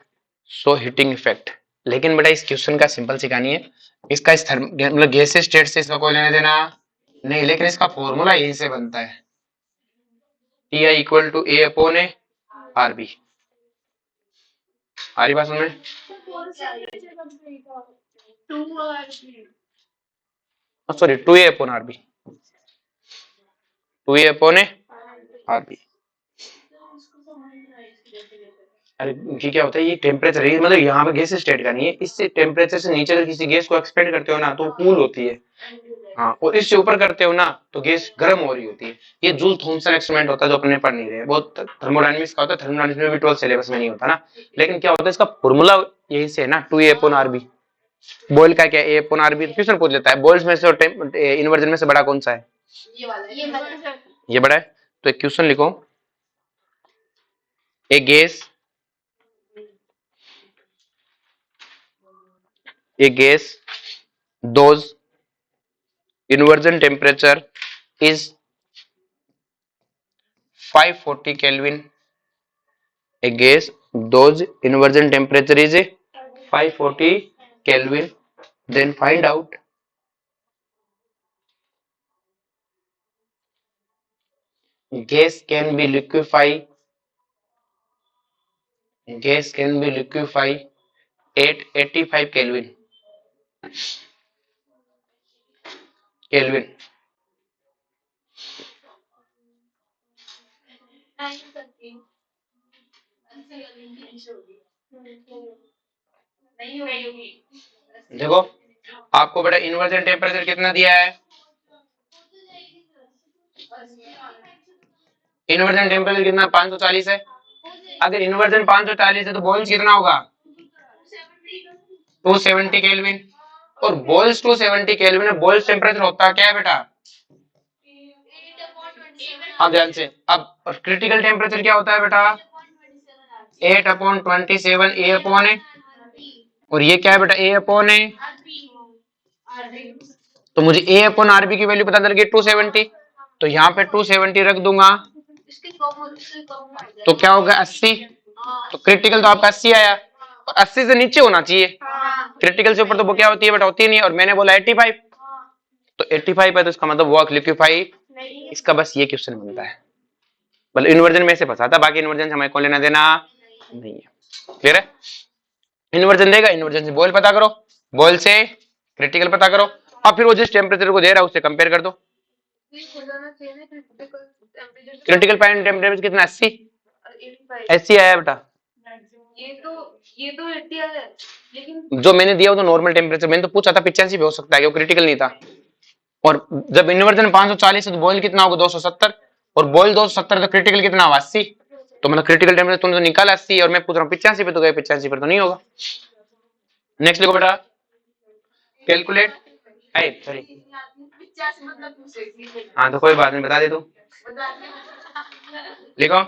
so heating effect। लेकिन बेटा इस question का simple सी कहानी है, इसका इस मतलब गैसेस स्टेट से इसका कोई लेना देना नहीं, लेकिन इसका फॉर्मूला यही से बनता है, T i equal to a upon A R b. आ रही बात समझ में? Sorry, two a upon R b, two a upon A R b. अरे ये क्या होता है, ये टेम्परेचर है, मतलब यहाँ पे गैस स्टेट का नहीं है, इससे टेम्परेचर से नीचे अगर किसी गैस को एक्सपेंड करते हो ना तो कूल होती है। हाँ, और इससे ऊपर करते हो ना तो गैस गर्म हो रही होती है। ये जूल थॉमसन एक्सपेरिमेंट होता है जो अपने पढ़ नहीं रहे, बहुत थर्मोडायनेमिक्स का होता है, थर्मोडायनेमिक्स में भी 12 सिलेबस में नहीं होता ना, लेकिन क्या होता है इसका फॉर्मूला यही से है ना, 2a अपॉन आरबी। बॉयल का क्या, a अपॉन आरबी, क्वेश्चन पूछ लेता है बॉयल्स में से और इन्वर्जन में से बड़ा कौन सा है? ये बड़ा है। तो एक क्वेश्चन लिखो, ए gas, a gas those inversion temperature is 540 Kelvin, a gas those inversion temperature is 540 Kelvin, then find out gas can be liquefied, gas can be liquefied at 85 Kelvin, Kelvin। देखो आपको बेटा इन्वर्जन टेम्परेचर कितना दिया है, inversion temperature कितना 540 है। अगर inversion 540 है तो बॉयल्स कितना होगा? 270 केल्विन। और बॉयल्स 270 केल्विन है, बॉयल्स टेम्परेचर होता क्या है बेटा? अब ध्यान से, अब क्रिटिकल टेम्परेचर क्या होता है बेटा? 8/27 ए अपॉन ए, और ये क्या है बेटा? ए अपॉन ए। तो मुझे ए अपॉन आरबी की वैल्यू पता चल गई 270, तो यहाँ पे 270 रख दूंगा तो क्या होगा 80। तो क्रिटिकल तो आपका 80 आया, और 80 से नीचे होना चाहिए, क्रिटिकल से ऊपर तो वो क्या होती है बेटा? होती नहीं, और मैंने बोला 85, तो 85 है तो इसका मतलब वो लिक्विफाई। इसका बस ये क्वेश्चन बनता है, मतलब इन्वर्जन में से फंसा था, बाकी इन्वर्जन से हमें कौन लेना देना नहीं है। क्लियर है? इन्वर्जन देगा, इन्वर्जन से बॉयल पता करो, बॉयल से क्रिटिकल पता करो, और फिर वो जिस टेम्परेचर को दे रहा है उससे कंपेयर कर दो। क्रिटिकल पॉइंट टेम्परेचर कितना? 80, 80 आया बेटा। ये तो 80 है, लेकिन जो मैंने दिया वो तो नॉर्मल टेम्परेचर, मैंने तो पूछा था 85 भी हो सकता है, वो क्रिटिकल नहीं था। और जब इन्वर्जन 540 है तो बॉयल कितना होगा? 270, और बॉयल 270 तो क्रिटिकल कितना होगा? 80। तो मतलब क्रिटिकल टेम्परेचर तुमने तो निकाला 80, और मैं पूछ रहा हूँ 85 पे, तो गए 85 पर तो नहीं होगा। नेक्स्ट लिखो बेटा, कैलकुलेट, सॉरी, हाँ तो कोई बात नहीं, बता दे तू। लिखो,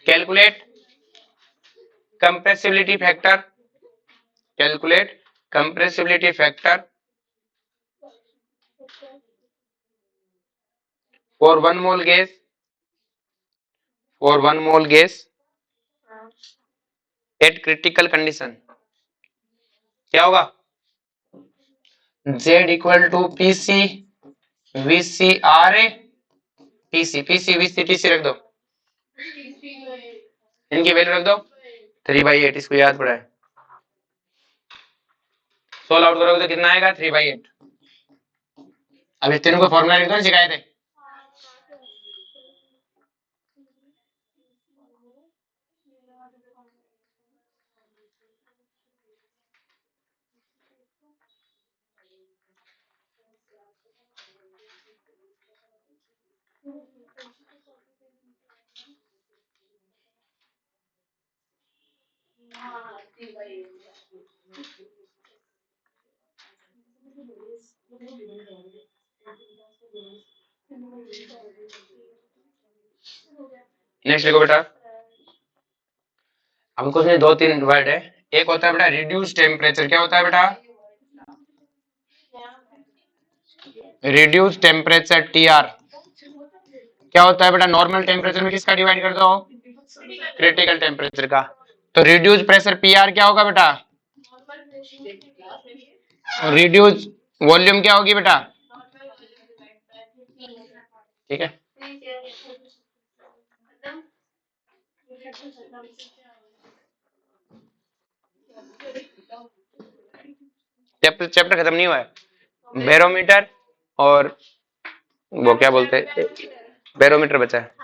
calculate compressibility factor, calculate compressibility factor for 1 mole gas, for 1 mole gas at critical condition क्या होगा, Z equal to PC VC RA TC, PC VC TC रख दो, इनकी वैल्यू रख दो 3/8, इसको याद पड़ा है। 16 आउट करोगे तो कितना आएगा 3/8। अब इस तीनों को फॉर्मूला लिख दो, शिकायत है। नेक्स्ट लिखो बेटा, हमको उसमें 2-3 वर्ड है। एक होता है बेटा रिड्यूस टेम्परेचर, क्या होता है बेटा, रिड्यूस टेम्परेचर TR। क्या होता है बेटा, नॉर्मल टेम्परेचर में किसका डिवाइड कर दो, क्रिटिकल टेम्परेचर का। तो रिड्यूस प्रेशर PR क्या होगा बेटा, रिड्यूस वॉल्यूम क्या होगी बेटा, ठीक है। चैप्टर खत्म नहीं हुआ है। बैरोमीटर और वो क्या बोलते हैं, बैरोमीटर बचा है।